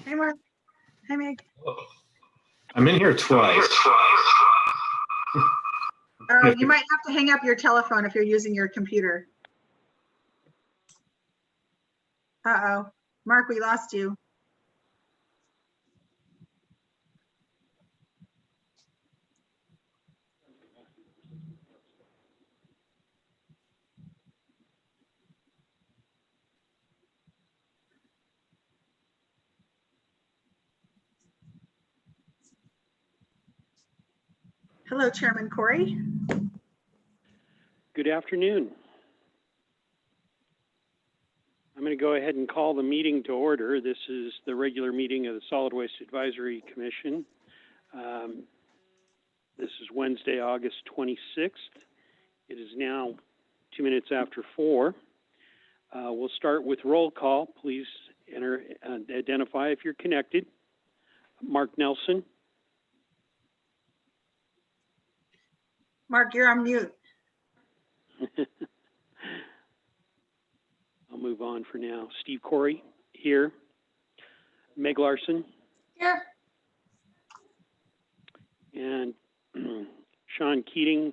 Hey, Mark. Hi, Meg. I'm in here twice. Oh, you might have to hang up your telephone if you're using your computer. Uh-oh. Mark, we lost you. Hello, Chairman Corey. Good afternoon. I'm going to go ahead and call the meeting to order. This is the regular meeting of the Solid Waste Advisory Commission. This is Wednesday, August 26th. It is now 2 minutes after 4. We'll start with roll call. Please identify if you're connected. Mark Nelson. Mark, you're on mute. I'll move on for now. Steve Corey, here. Meg Larson. Here. And Sean Keating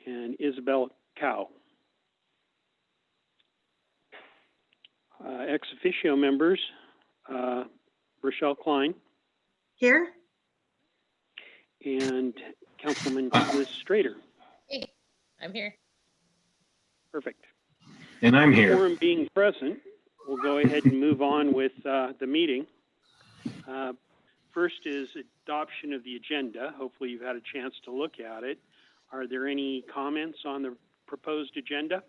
and Isabel Cow. Ex officio members, Rochelle Klein. Here. And Councilman Liz Strader. Hey, I'm here. Perfect. And I'm here. Quorum being present, we'll go ahead and move on with the meeting. First is adoption of the agenda. Hopefully you've had a chance to look at it. Are there any comments on the proposed agenda?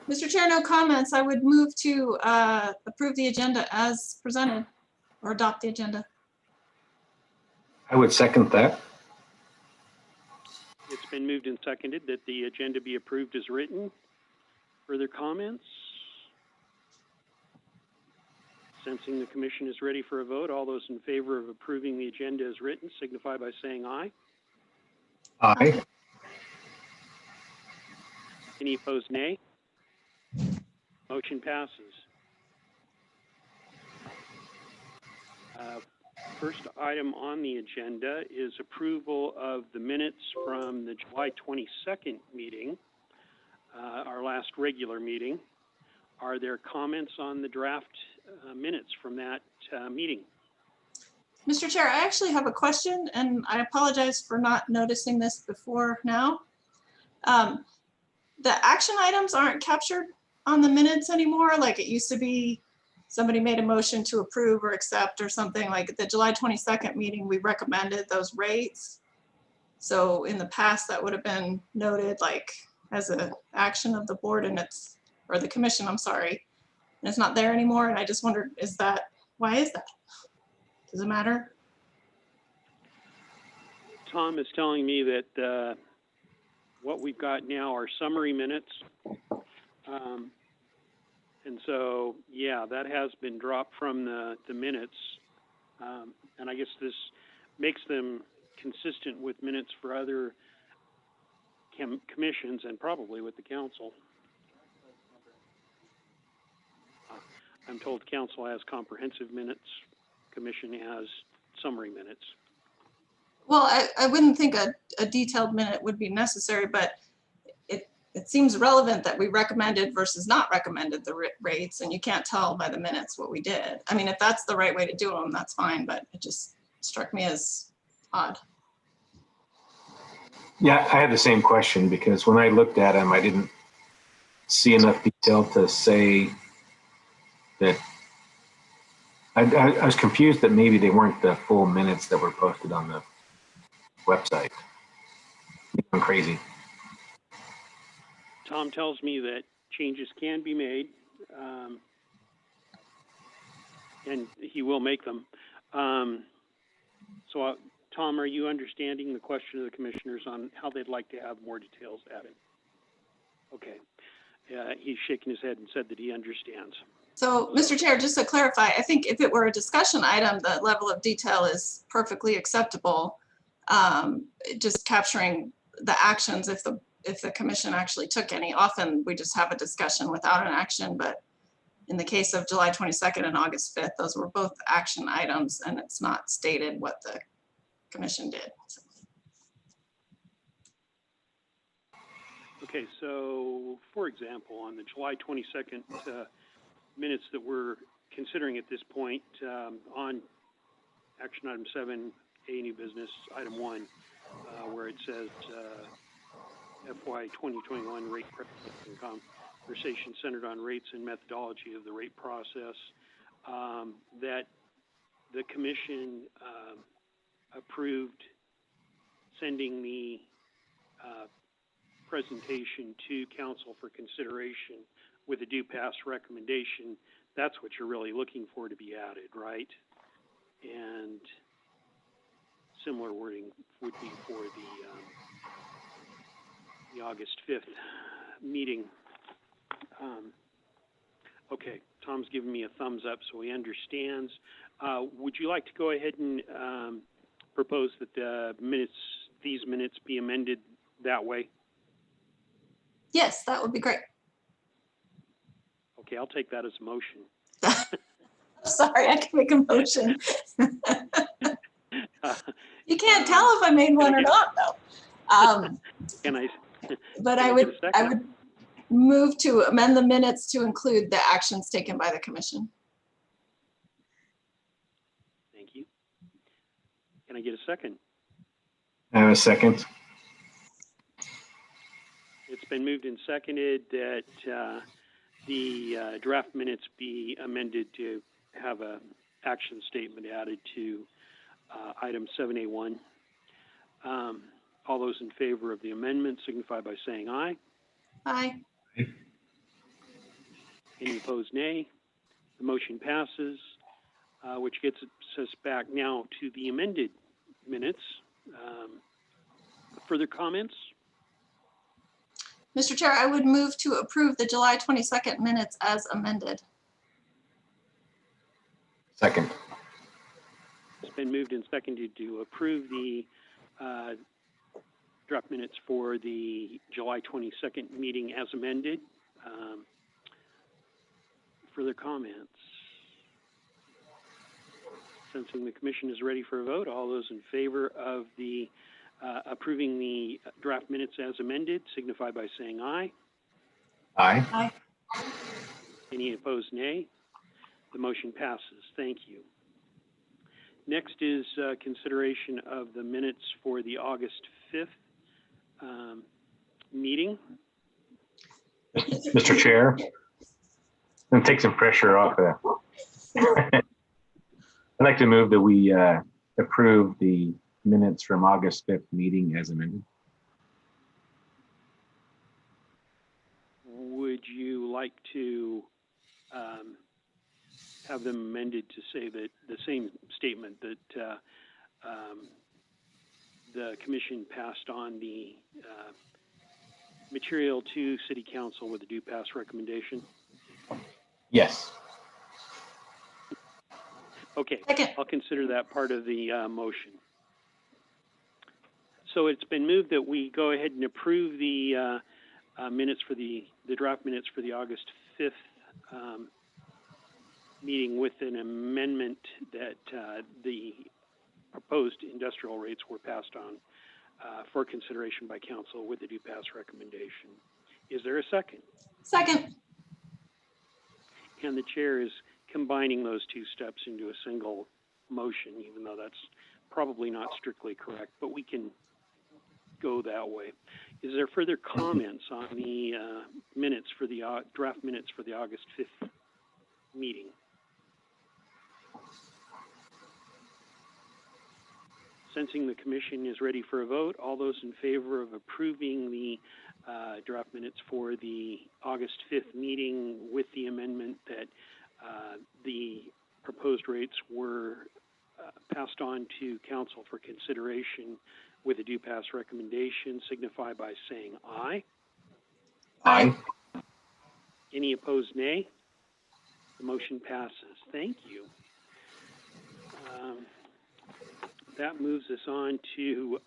Mr. Chair, no comments. I would move to approve the agenda as presented or adopt the agenda. I would second that. It's been moved and seconded that the agenda be approved as written. Further comments? Sensing the commission is ready for a vote, all those in favor of approving the agenda as written signify by saying aye. Aye. Any opposed, nay? Motion passes. First item on the agenda is approval of the minutes from the July 22nd meeting, our last regular meeting. Are there comments on the draft minutes from that meeting? Mr. Chair, I actually have a question, and I apologize for not noticing this before now. The action items aren't captured on the minutes anymore, like it used to be. Somebody made a motion to approve or accept or something. Like at the July 22nd meeting, we recommended those rates. So in the past, that would have been noted like as an action of the board and it's, or the commission, I'm sorry. And it's not there anymore. And I just wondered, why is that? Does it matter? Tom is telling me that what we've got now are summary minutes. And so, yeah, that has been dropped from the minutes. And I guess this makes them consistent with minutes for other commissions and probably with the council. I'm told council has comprehensive minutes, commission has summary minutes. Well, I wouldn't think a detailed minute would be necessary, but it seems relevant that we recommended versus not recommended the rates, and you can't tell by the minutes what we did. I mean, if that's the right way to do them, that's fine, but it just struck me as odd. Yeah, I had the same question because when I looked at them, I didn't see enough detail to say that. I was confused that maybe they weren't the full minutes that were posted on the website. I'm crazy. Tom tells me that changes can be made, and he will make them. So, Tom, are you understanding the question of the commissioners on how they'd like to have more details added? Okay. He's shaking his head and said that he understands. So, Mr. Chair, just to clarify, I think if it were a discussion item, the level of detail is perfectly acceptable. Just capturing the actions if the commission actually took any. Often we just have a discussion without an action, but in the case of July 22nd and August 5th, those were both action items, and it's not stated what the commission did. So, Okay, so for example, on the July 22nd minutes that we're considering at this point, on action item 7A, new business, item 1, where it says FY 2021 rate preparation conversation centered on rates and methodology of the rate process, that the commission approved sending the presentation to council for consideration with a due pass recommendation. That's what you're really looking for to be added, right? And similar wording would be for the August 5th meeting. Okay, Tom's giving me a thumbs up, so he understands. Would you like to go ahead and propose that the these minutes be amended that way? yes, that would be great. Okay, I'll take that as a motion. Sorry, I can make a motion. You can't tell if I made one or not, though. Can I? But Can I I get a would, second? I would move to amend the minutes to include the actions taken by the commission. Thank you. Can I get a second? I have a second. It's been moved and seconded that the draft minutes be amended to have a action statement added to item 7A1. All those in favor of the amendment signify by saying aye. Aye. Any opposed, nay. The motion passes, which gets us back now to the amended minutes. Further comments? Mr. Chair, I would move to approve the July 22nd minutes as amended. Second. It's been moved and seconded to approve the draft minutes for the July 22nd meeting as amended. Further comments? Sensing the commission is ready for a vote, all those in favor of the approving the draft minutes as amended signify by saying aye. Aye. Aye. Any opposed, nay. The motion passes. Thank you. Next is consideration of the minutes for the August 5th meeting. Mr. Chair, and take some pressure off of that. I'd like to move that we approve the minutes from August 5th meeting as amended. Would you like to have them amended to say that the same statement that the commission passed on the material to City Council with a due pass recommendation? Yes. Okay, Second. I'll consider that part of the motion. So it's been moved that we go ahead and approve the minutes for the draft minutes for the August 5th meeting with an amendment that the proposed industrial rates were passed on for consideration by council with the due pass recommendation. Is there a second? Second. And the chair is combining those two steps into a single motion, even though that's probably not strictly correct, but we can go that way. Is there further comments on the minutes for the draft minutes for the August 5th meeting? Sensing the commission is ready for a vote, all those in favor of approving the draft minutes for the August 5th meeting with the amendment that the proposed rates were passed on to council for consideration with a due pass recommendation signify by saying aye. Aye. Any opposed, nay? The motion passes. Thank you. That moves us on to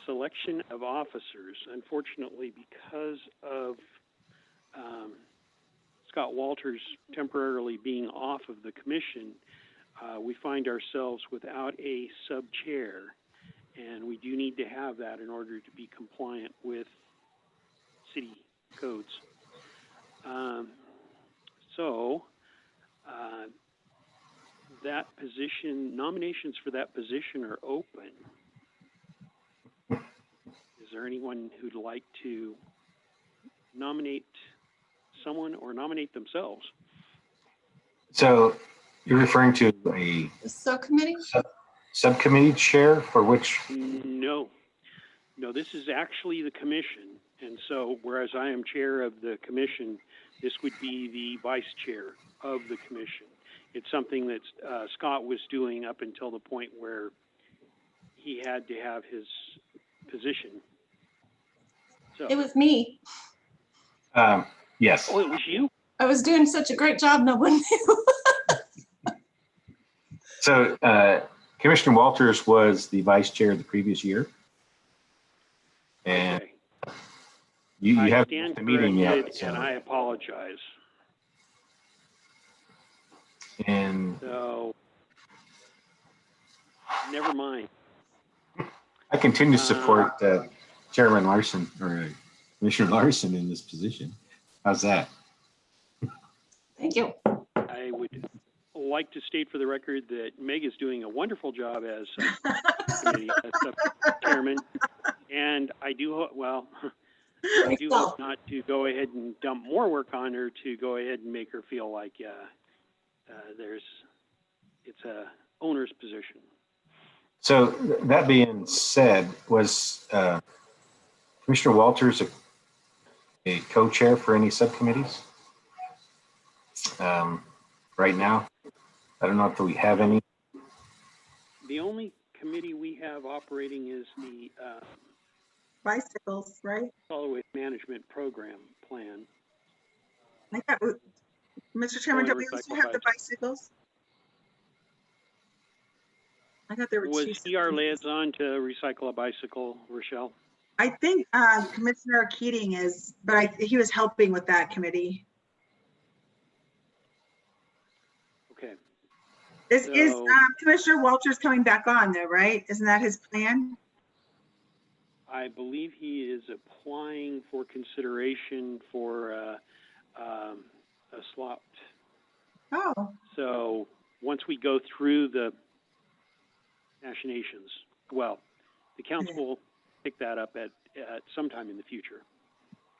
selection of officers. Unfortunately, because of Scott Walters temporarily being off of the commission, we find ourselves without a sub-chair, and we do need to have that in order to be compliant with city codes. That position, nominations for that position are open. Is there anyone who'd like to nominate someone or nominate themselves? So you're referring to a The subcommittee? subcommittee chair for which? No, this is actually the commission. And so whereas I am chair of the commission, this would be the vice chair of the commission. It's something that Scott was doing up until the point where he had to have his position. So, It was me. Yes. oh, it was you? I was doing such a great job, no one knew. So Commissioner Walters was the vice chair the previous year. And Okay. you I haven't stand missed the meeting corrected, yet. So. and I apologize. And So, never mind. I continue to support Chairman Larson or Commissioner Larson in this position. How's that? Thank you. I would like to state for the record that Meg is doing a wonderful job as committee chairman, and I do I do hope not to go ahead and dump more work on her to go ahead and make her feel like it's a owner's position. So that being said, was Commissioner Walters a co-chair for any subcommittees right now? I don't know if we have any. The only committee we have operating is the Bicycles, right? Solid Waste Management Program Plan. I thought, Mr. Chairman, Only don't we also recycle have the bicycles? I thought there were Was two. he our liaison to Recycle a Bicycle, Rochelle? I think Commissioner Keating is, but he was helping with that committee. Okay. Is So- Commissioner Walters coming back on though, right? Isn't that his plan? I believe he is applying for consideration for a slot. Oh, So once we go through the machinations, well, the council will pick that up at sometime in the future.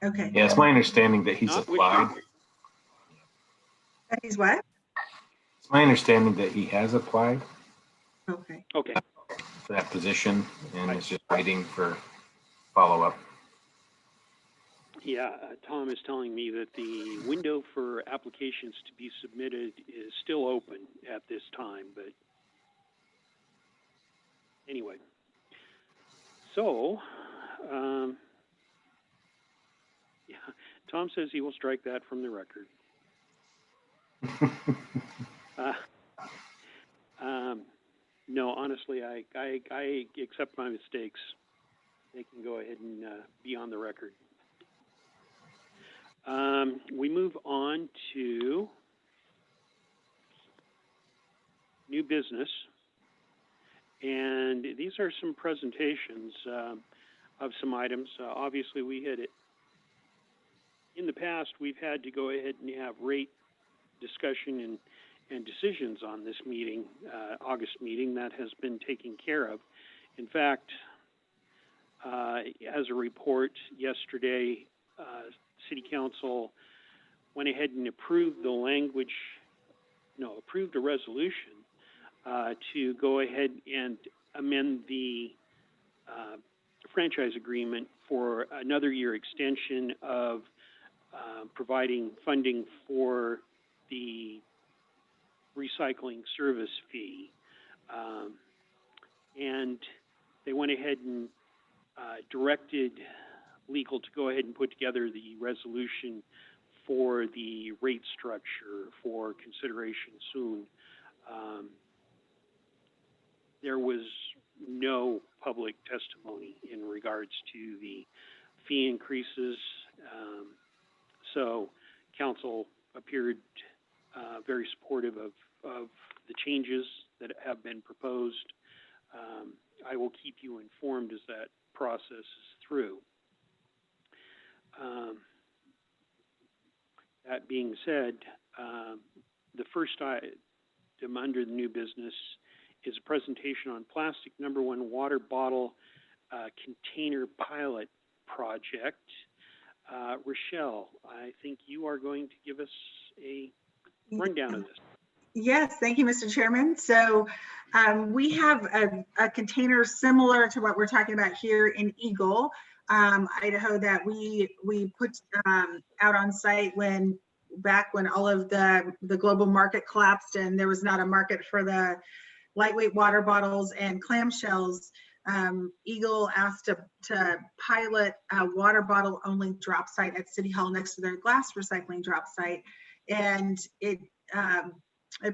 okay. Yeah, it's my understanding that he's Not applied. wishing- He's what? It's my understanding that he has applied Okay. Okay. for that position and is just waiting for follow-up. Yeah, Tom is telling me that the window for applications to be submitted is still open at this time, but anyway. So, yeah, Tom says he will strike that from the record. No, honestly, I accept my mistakes. They can go ahead and be on the record. We move on to new business. And these are some presentations of some items. Obviously, in the past, we've had to go ahead and have rate discussion and decisions on this meeting, August meeting. That has been taken care of. In fact, as a report yesterday, City Council went ahead and approved approved a resolution to go ahead and amend the franchise agreement for another year extension of providing funding for the recycling service fee. And they went ahead and directed legal to go ahead and put together the resolution for the rate structure for consideration soon. There was no public testimony in regards to the fee increases. So council appeared very supportive of the changes that have been proposed. I will keep you informed as that process is through. That being said, the first item under the new business is a presentation on plastic #1 water bottle container pilot project. Rochelle, I think you are going to give us a rundown of this. Yes, thank you, Mr. Chairman. So we have a container similar to what we're talking about here in Eagle, Idaho, that we put out on site back when all of the global market collapsed and there was not a market for the lightweight water bottles and clamshells. Eagle asked to pilot a water bottle only drop site at City Hall next to their glass recycling drop site. And it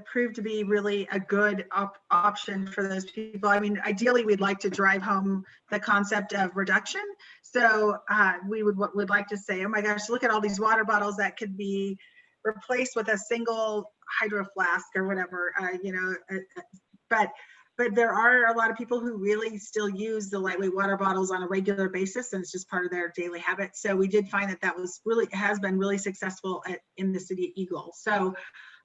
proved to be really a good option for those people. I mean, ideally, we'd like to drive home the concept of reduction. So we would like to say, oh my gosh, look at all these water bottles that could be replaced with a single hydro flask or whatever, but there are a lot of people who really still use the lightweight water bottles on a regular basis, and it's just part of their daily habit. So we did find that has been really successful in the city of Eagle. So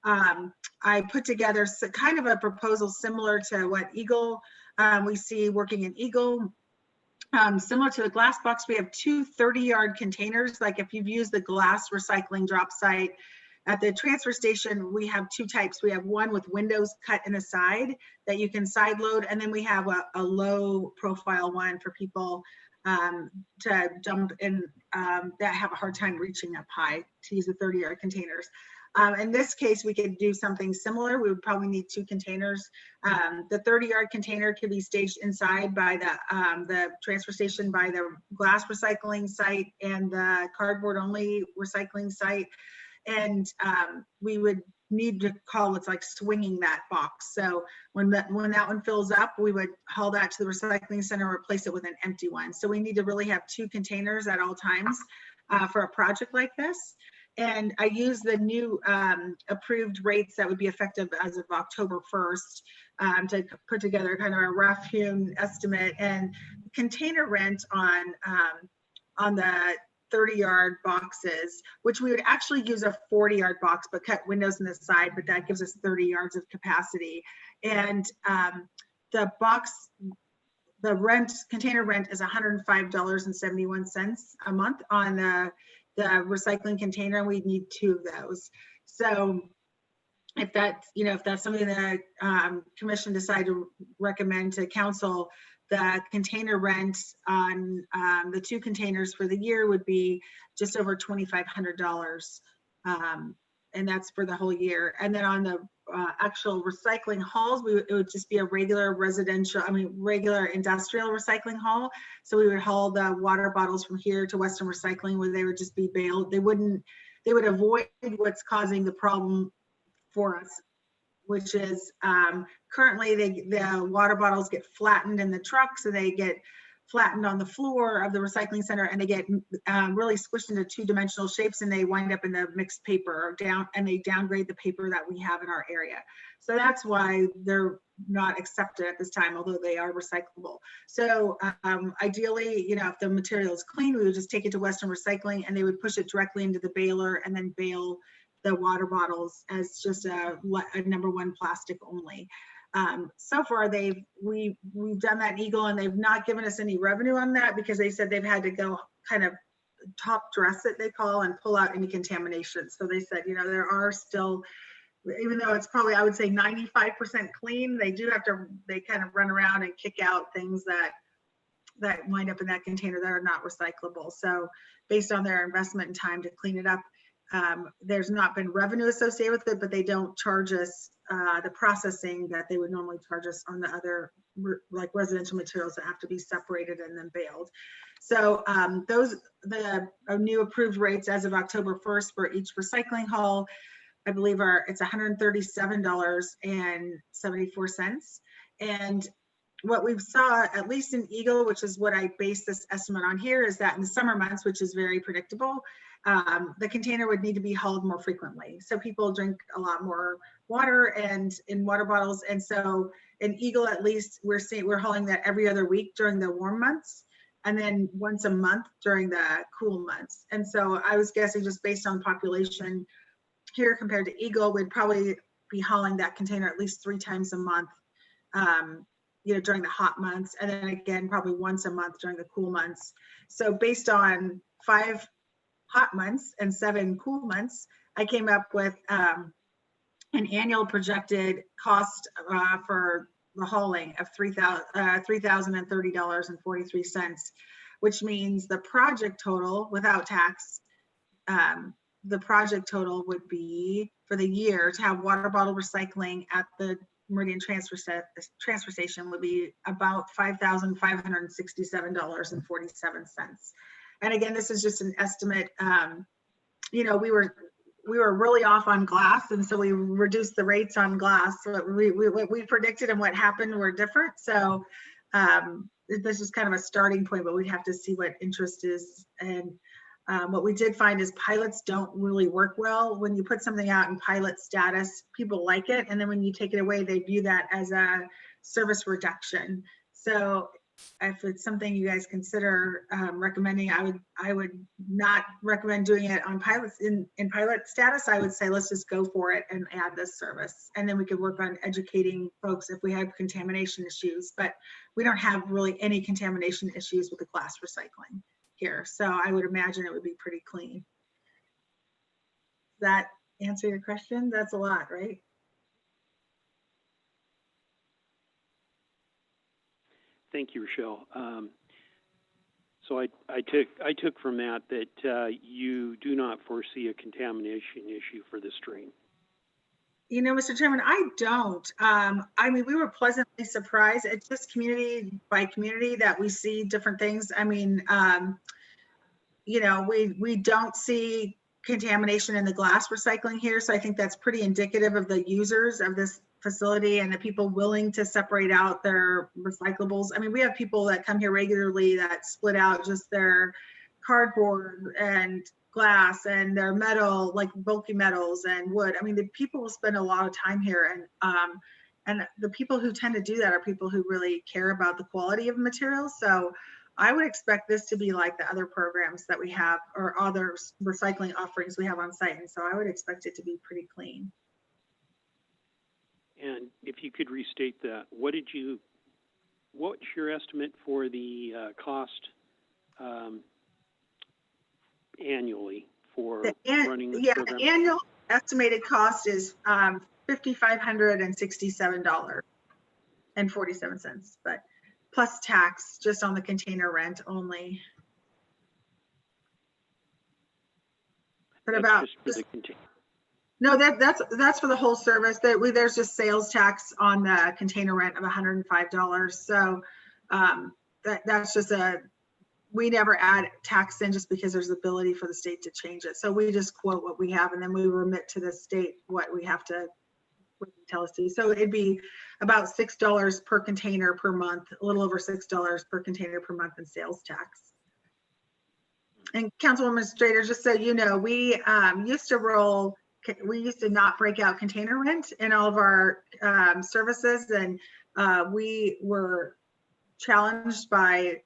I put together kind of a proposal similar to what Eagle we see working in Eagle. Similar to the glass box, we have two 30-yard containers. Like if you've used the glass recycling drop site at the transfer station, we have two types. We have one with windows cut in the side that you can side load, and then we have a low profile one for people to dump in that have a hard time reaching up high to use the 30-yard containers. In this case, we could do something similar. We would probably need two containers. The 30-yard container could be staged inside by the transfer station, by the glass recycling site and the cardboard only recycling site. And we would need to call it's like swinging that box. So when that one fills up, we would haul that to the recycling center, replace it with an empty one. So we need to really have two containers at all times for a project like this. And I use the new approved rates that would be effective as of October 1st to put together kind of a rough hewn estimate. And container rent on the 30-yard boxes, which we would actually use a 40-yard box, but cut windows in the side, but that gives us 30 yards of capacity. And the container rent is $105.71 a month on the recycling container, and we need two of those. So if that's something that commission decided to recommend to council, the container rent on the two containers for the year would be just over $2,500. And that's for the whole year. And then on the actual recycling hauls, it would just be a regular regular industrial recycling haul. So we would haul the water bottles from here to Western Recycling, where they would just be baled. They would avoid what's causing the problem for us, which is currently the water bottles get flattened in the truck, so they get flattened on the floor of the recycling center, and they get really squished into two-dimensional shapes, and they wind up in the mixed paper and they downgrade the paper that we have in our area. So that's why they're not accepted at this time, although they are recyclable. So ideally, if the material is clean, we would just take it to Western Recycling, and they would push it directly into the baler and then bale the water bottles as just a #1 plastic only. So far, we've done that in Eagle, and they've not given us any revenue on that because they said they've had to go kind of top dress it, they call, and pull out any contamination. So they said, there are still, even though it's probably, I would say 95% clean, they kind of run around and kick out things that wind up in that container that are not recyclable. So based on their investment and time to clean it up, there's not been revenue associated with it, but they don't charge us the processing that they would normally charge us on the other like residential materials that have to be separated and then baled. So the new approved rates as of October 1st for each recycling haul, I believe it's $137.74. And what we've saw, at least in Eagle, which is what I base this estimate on here, is that in the summer months, which is very predictable, the container would need to be hauled more frequently. So people drink a lot more water and in water bottles. And so in Eagle, at least we're hauling that every other week during the warm months, and then once a month during the cool months. And so I was guessing, just based on population here compared to Eagle, we'd probably be hauling that container at least 3 times a month, during the hot months, and then again probably once a month during the cool months. So based on 5 hot months and 7 cool months, I came up with an annual projected cost for the hauling of $3,030.43, which means the project total without tax, the project total would be for the year to have water bottle recycling at the Meridian transfer station would be about $5,567.47. And again, this is just an estimate. We were really off on glass, and so we reduced the rates on glass. So what we predicted and what happened were different. So this is kind of a starting point, but we'd have to see what interest is. And what we did find is pilots don't really work well. When you put something out in pilot status, people like it, and then when you take it away, they view that as a service reduction. So if it's something you guys consider recommending, I would not recommend doing it on pilots in pilot status. I would say let's just go for it and add this service, and then we could work on educating folks if we have contamination issues. But we don't have really any contamination issues with the glass recycling here, so I would imagine it would be pretty clean. Does that answer your question? That's a lot, right? Thank you, Rochelle. So I took from that you do not foresee a contamination issue for the stream. Mr. Chairman, I don't. I mean, we were pleasantly surprised. It's just community by community that we see different things. I mean, we don't see contamination in the glass recycling here. So I think that's pretty indicative of the users of this facility and the people willing to separate out their recyclables. I mean, we have people that come here regularly that split out just their cardboard and glass and their metal, like bulky metals and wood. I mean, the people will spend a lot of time here, and the people who tend to do that are people who really care about the quality of materials. So I would expect this to be like the other programs that we have or other recycling offerings we have on site. And so I would expect it to be pretty clean. And if you could restate that, what's your estimate for the cost annually for running this program? The annual estimated cost is $5,567.47, but plus tax just on the container rent only. But That's about just for the container. No, that's for the whole service. There's just sales tax on the container rent of $105. So that's just we never add tax in just because there's the ability for the state to change it. So we just quote what we have, and then we remit to the state what we have to tell us to. So it'd be about $6 per container per month, a little over $6 per container per month in sales tax. And Councilwoman Strader, just so you know, we used to not break out container rent in all of our services, and we were challenged by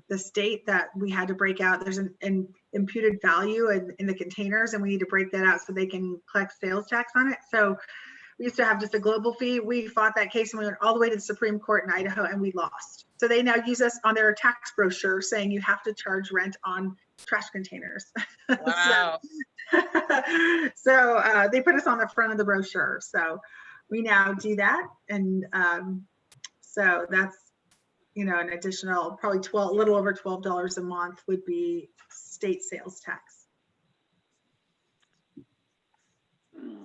the state that we had to break out. There's an imputed value in the containers, and we need to break that out so they can collect sales tax on it. So we used to have just a global fee. We fought that case and we went all the way to the Supreme Court in Idaho, and we lost. So they now use us on their tax brochure saying you have to charge rent on trash containers. Wow. So they put us on the front of the brochure. So we now do that. And so that's, an additional probably a little over $12 a month would be state sales tax.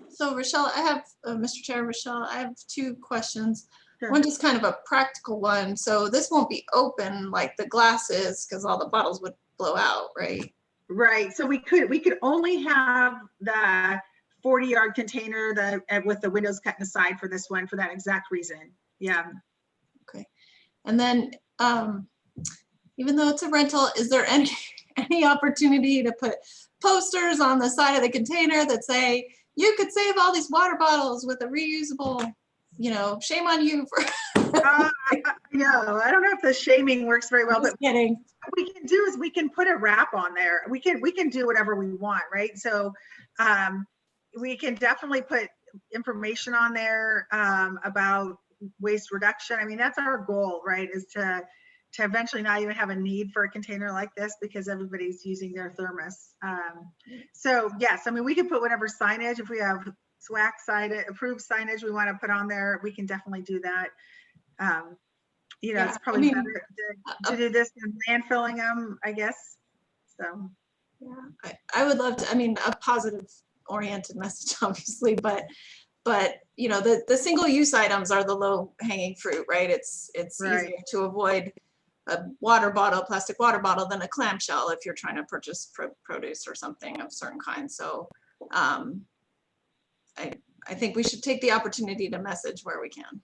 So Rochelle, I have, Mr. Chair, Rochelle, I have 2 questions. Sure. One just kind of a practical one. So this won't be open like the glass is because all the bottles would blow out, right? Right. So we could only have the 40-yard container with the windows cut inside for this one for that exact reason. Yeah. Okay. And then, even though it's a rental, is there any opportunity to put posters on the side of the container that say, you could save all these water bottles with a reusable, shame on you for. No, I don't know if the shaming works very well, but Just kidding. what we can do is we can put a wrap on there. We can do whatever we want, right? So we can definitely put information on there about waste reduction. I mean, that's our goal, right? Is to eventually not even have a need for a container like this because everybody's using their thermos. So yes, I mean, we can put whatever signage, if we have SWAC approved signage we want to put on there, we can definitely do that. It's probably better to do this than landfilling them, I guess. So yeah, I would love to, I mean, a positive oriented message, obviously, but the single use items are the low hanging fruit, right? It's Right. easier to avoid a plastic water bottle than a clamshell if you're trying to purchase produce or something of certain kind. So I think we should take the opportunity to message where we can.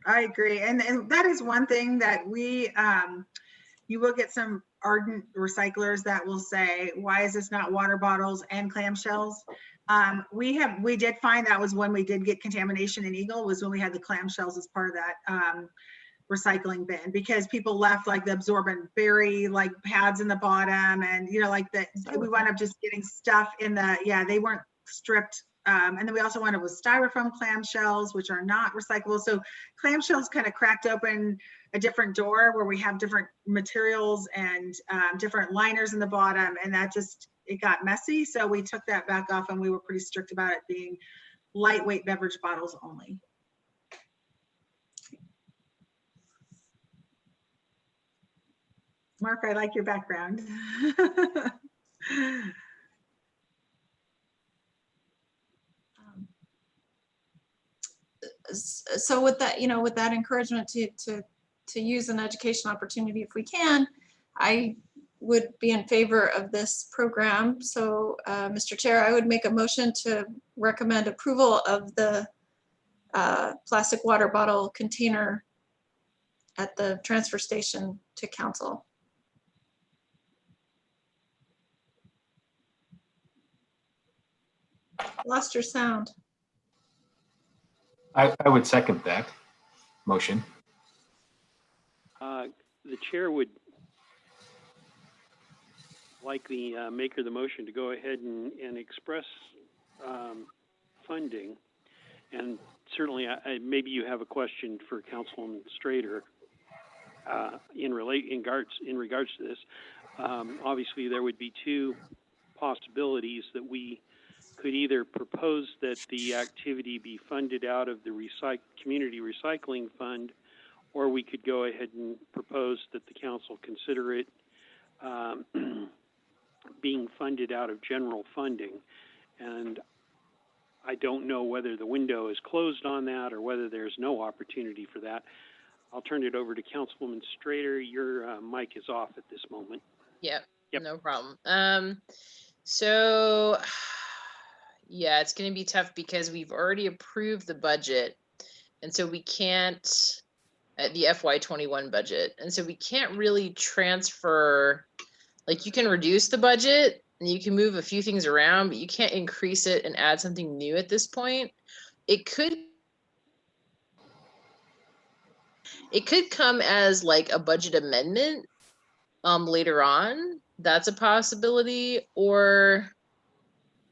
I agree. And that is one thing that you will get some ardent recyclers that will say, why is this not water bottles and clamshells? We did find that was when we did get contamination in Eagle, was when we had the clamshells as part of that recycling bin, because people left like the absorbent berry like pads in the bottom, and like that we wound up just getting stuff in the, they weren't stripped. And then we also wound up with styrofoam clamshells, which are not recyclable. So clamshells kind of cracked open a different door where we have different materials and different liners in the bottom, and that it got messy. So we took that back off, and we were pretty strict about it being lightweight beverage bottles only. Mark, I like your background. So with that, with that encouragement to use an education opportunity if we can, I would be in favor of this program. So Mr. Chair, I would make a motion to recommend approval of the plastic water bottle container at the transfer station to council. Lost your sound. I would second that motion. The chair would like the maker of the motion to go ahead and express funding. And certainly, maybe you have a question for Councilwoman Strader in regards to this. Obviously, there would be two possibilities that we could either propose that the activity be funded out of the community recycling fund, or we could go ahead and propose that the council consider it being funded out of general funding. And I don't know whether the window is closed on that or whether there's no opportunity for that. I'll turn it over to Councilwoman Strader. Your mic is off at this moment. Yep. Yep. No problem. So yeah, it's going to be tough because we've already approved the budget, and so we can't the FY21 budget, and so we can't really transfer. Like, you can reduce the budget and you can move a few things around, but you can't increase it and add something new at this point. It could come as like a budget amendment later on. That's a possibility. Or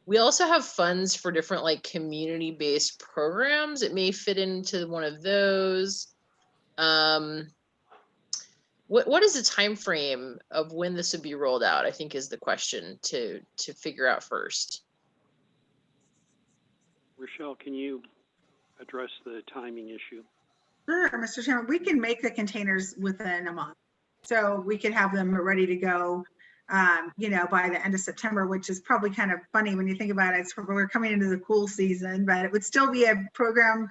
we also have funds for different like community-based programs. It may fit into one of those. What is the time frame of when this would be rolled out, I think, is the question to figure out first. Rochelle, can you address the timing issue? Sure, Mr. Chairman, we can make the containers within a month. So we could have them ready to go, by the end of September, which is probably kind of funny when you think about it. We're coming into the cool season, but it would still be a program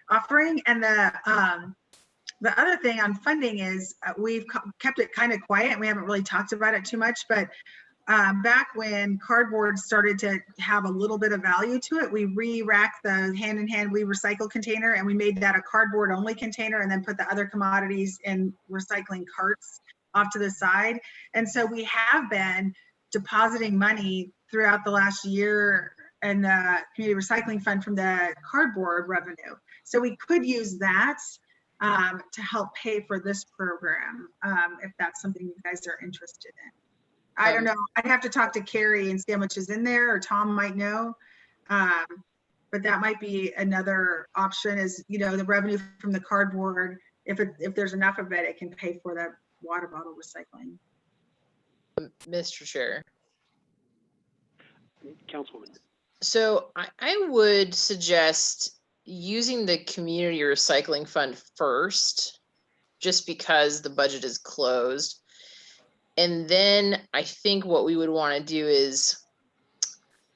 offering. And the other thing on funding is we've kept it kind of quiet and we haven't really talked about it too much, but back when cardboard started to have a little bit of value to it, we re-racked the hand-in-hand we recycle container, and we made that a cardboard only container, and then put the other commodities in recycling carts off to the side. And so we have been depositing money throughout the last year in the community recycling fund from the cardboard revenue. So we could use that to help pay for this program, if that's something you guys are interested in. I don't know. I'd have to talk to Carrie and see how much is in there, or Tom might know. But that might be another option, is, you know, the revenue from the cardboard, if there's enough of it, it can pay for the water bottle recycling. Mr. Chair. Councilwoman. So I would suggest using the community recycling fund first, just because the budget is closed. And then I think what we would want to do is,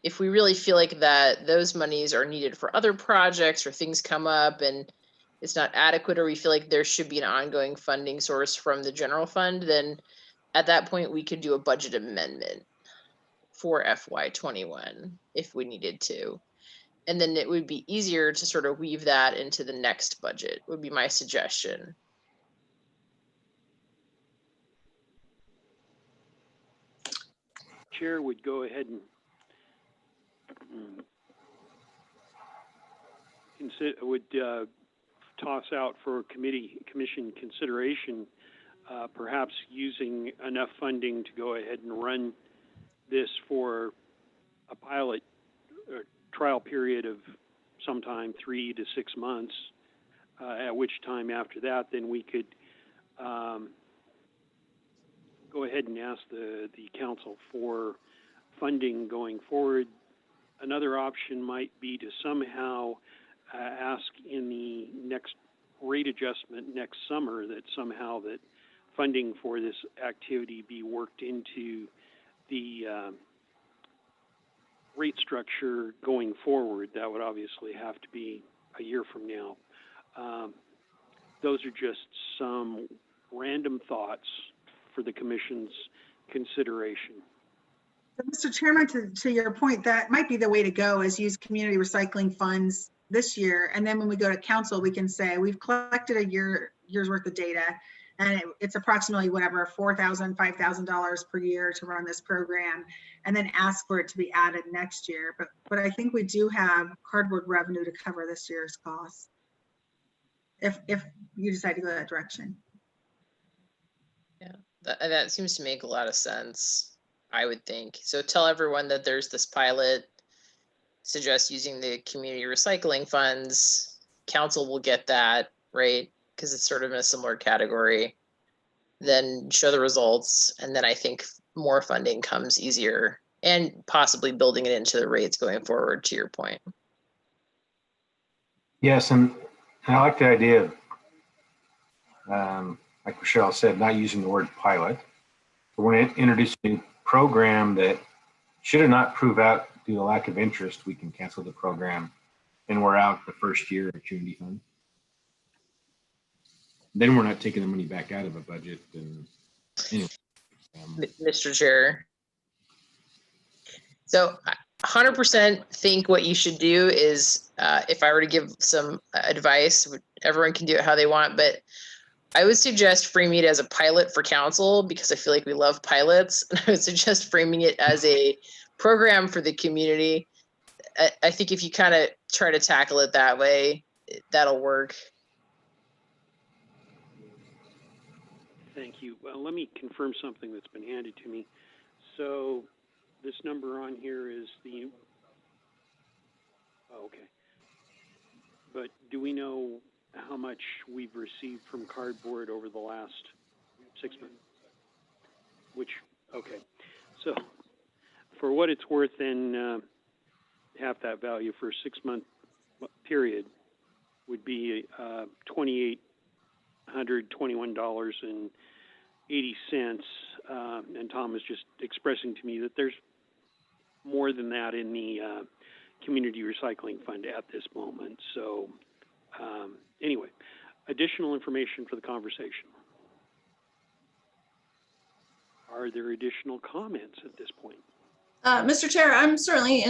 if we really feel like that those monies are needed for other projects, or things come up and it's not adequate, or we feel like there should be an ongoing funding source from the general fund, then at that point we could do a budget amendment for FY21 if we needed to. And then it would be easier to sort of weave that into the next budget, would be my suggestion. Chair would go ahead and toss out for commission consideration, perhaps using enough funding to go ahead and run this for a pilot trial period of sometime 3 to 6 months, at which time after that, then we could go ahead and ask the council for funding going forward. Another option might be to somehow ask in the next rate adjustment next summer that somehow that funding for this activity be worked into the rate structure going forward. That would obviously have to be a year from now. Those are just some random thoughts for the commission's consideration. Mr. Chairman, to your point, that might be the way to go, is use community recycling funds this year. And then when we go to council, we can say, we've collected a year's worth of data, and it's approximately whatever, $4,000, $5,000 per year to run this program, and then ask for it to be added next year. But I think we do have cardboard revenue to cover this year's costs, if you decide to go that direction. Yeah, that seems to make a lot of sense, I would think. So tell everyone that there's this pilot, suggest using the community recycling funds. Council will get that, right? Because it's sort of in a similar category. Then show the results, and then I think more funding comes easier, and possibly building it into the rates going forward, to your point. Yes, and I like the idea of, like Michelle said, not using the word pilot. But when it introduces a new program that should have not prove out due to lack of interest, we can cancel the program and we're out the first year of community fund. Then we're not taking the money back out of a budget. And anyway, Mr. Chair. So 100% think what you should do is, if I were to give some advice, everyone can do it how they want, but I would suggest framing it as a pilot for council, because I feel like we love pilots. And I would suggest framing it as a program for the community. I think if you kind of try to tackle it that way, that'll work. Thank you. Well, let me confirm something that's been handed to me. So this number on here is the, oh, okay. But do we know how much we've received from cardboard over the last 6 months? Which, okay. So for what it's worth, then half that value for a 6 month period would be $2,821.80. And Tom is just expressing to me that there's more than that in the community recycling fund at this moment. So anyway, additional information for the conversation. Are there additional comments at this point? Mr. Chair, I'm certainly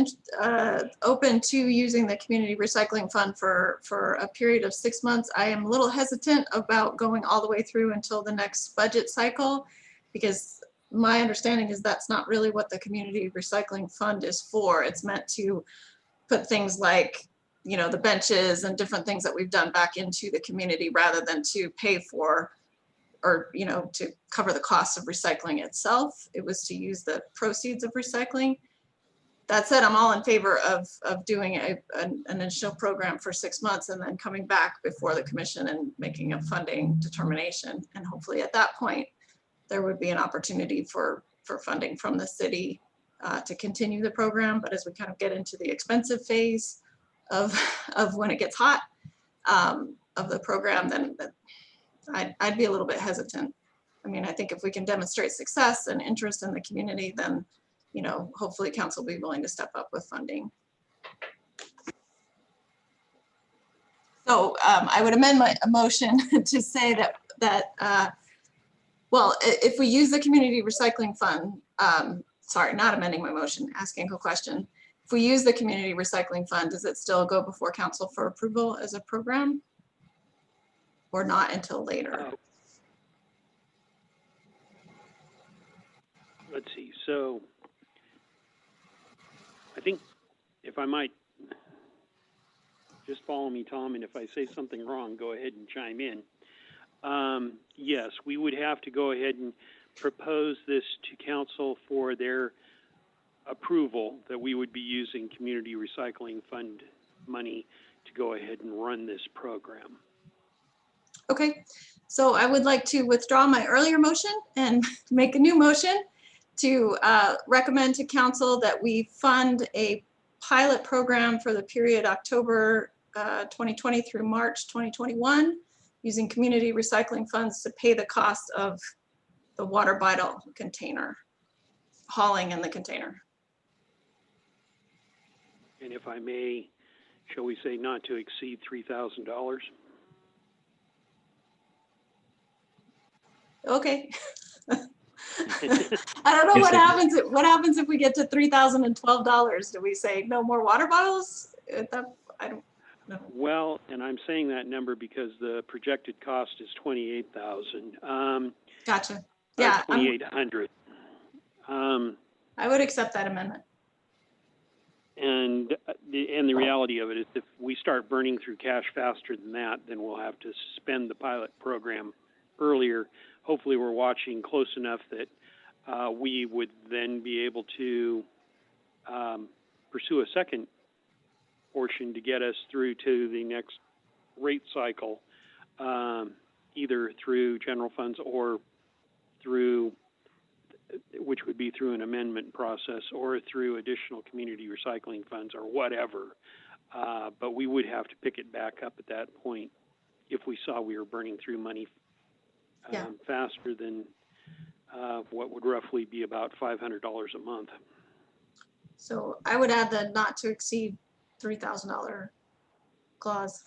open to using the community recycling fund for a period of 6 months. I am a little hesitant about going all the way through until the next budget cycle, because my understanding is that's not really what the community recycling fund is for. It's meant to put things like, you know, the benches and different things that we've done back into the community rather than to pay for, or, you know, to cover the cost of recycling itself. It was to use the proceeds of recycling. That said, I'm all in favor of doing an initial program for 6 months and then coming back before the commission and making a funding determination. And hopefully at that point, there would be an opportunity for funding from the city to continue the program. But as we kind of get into the expensive phase of when it gets hot of the program, then I'd be a little bit hesitant. I mean, I think if we can demonstrate success and interest in the community, then, you know, hopefully council will be willing to step up with funding. So I would amend my motion to say that well, if we use the community recycling fund, sorry, not amending my motion, asking a question. If we use the community recycling fund, does it still go before council for approval as a program? Or not until later? Let's see. So I think, if I might, just follow me, Tom, and if I say something wrong, go ahead and chime in. Yes, we would have to go ahead and propose this to council for their approval that we would be using community recycling fund money to go ahead and run this program. Okay, so I would like to withdraw my earlier motion and make a new motion to recommend to council that we fund a pilot program for the period October 2020 through March 2021 using community recycling funds to pay the cost of the water bottle container, hauling in the container. And if I may, shall we say not to exceed $3,000? Okay. I don't know what happens. What happens if we get to $3,012? Do we say no more water bottles? I don't know. Well, and I'm saying that number because the projected cost is $28,000. Gotcha. Yeah, $2,800. I would accept that amendment. And the reality of it is, if we start burning through cash faster than that, then we'll have to suspend the pilot program earlier. Hopefully we're watching close enough that we would then be able to pursue a second portion to get us through to the next rate cycle, either through general funds or through, which would be through an amendment process, or through additional community recycling funds or whatever. But we would have to pick it back up at that point if we saw we were burning through money faster than what would roughly be about $500 a month. So I would add the not to exceed $3,000 clause.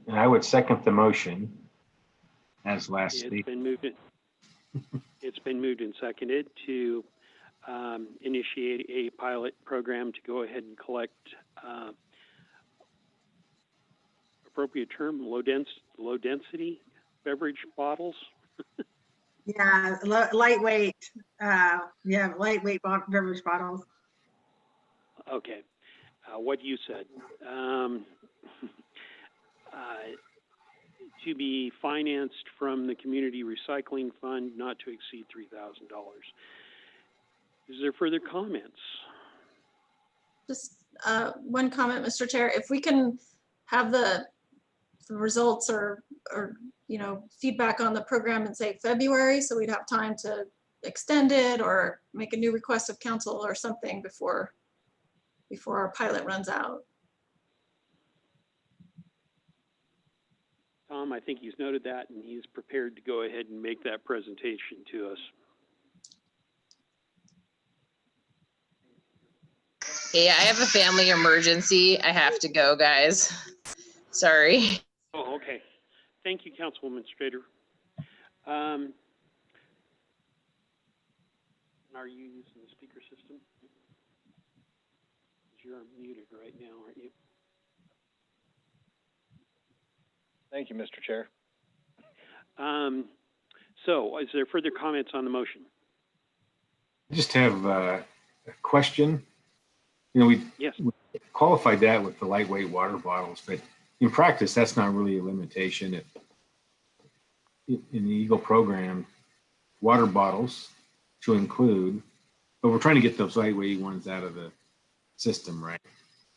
And I would second the motion as last It's stated. been moved and seconded to initiate a pilot program to go ahead and collect appropriate term, low density beverage bottles. Yeah, lightweight. Lightweight beverage bottles. Okay, what you said. To be financed from the community recycling fund, not to exceed $3,000. Is there further comments? Just one comment, Mr. Chair. If we can have the results or you know, feedback on the program in, say, February, so we'd have time to extend it or make a new request of council or something before our pilot runs out. Tom, I think he's noted that, and he's prepared to go ahead and make that presentation to us. Hey, I have a family emergency. I have to go, guys. Sorry. Oh, okay. Thank you, Councilwoman Strader. Are you using the speaker system? You're muted right now, aren't you? Thank you, Mr. Chair. So, is there further comments on the motion? I just have a question. You know, we Yes. qualified that with the lightweight water bottles, but in practice, that's not really a limitation. In the Eagle program, water bottles to include, but we're trying to get those lightweight ones out of the system, right?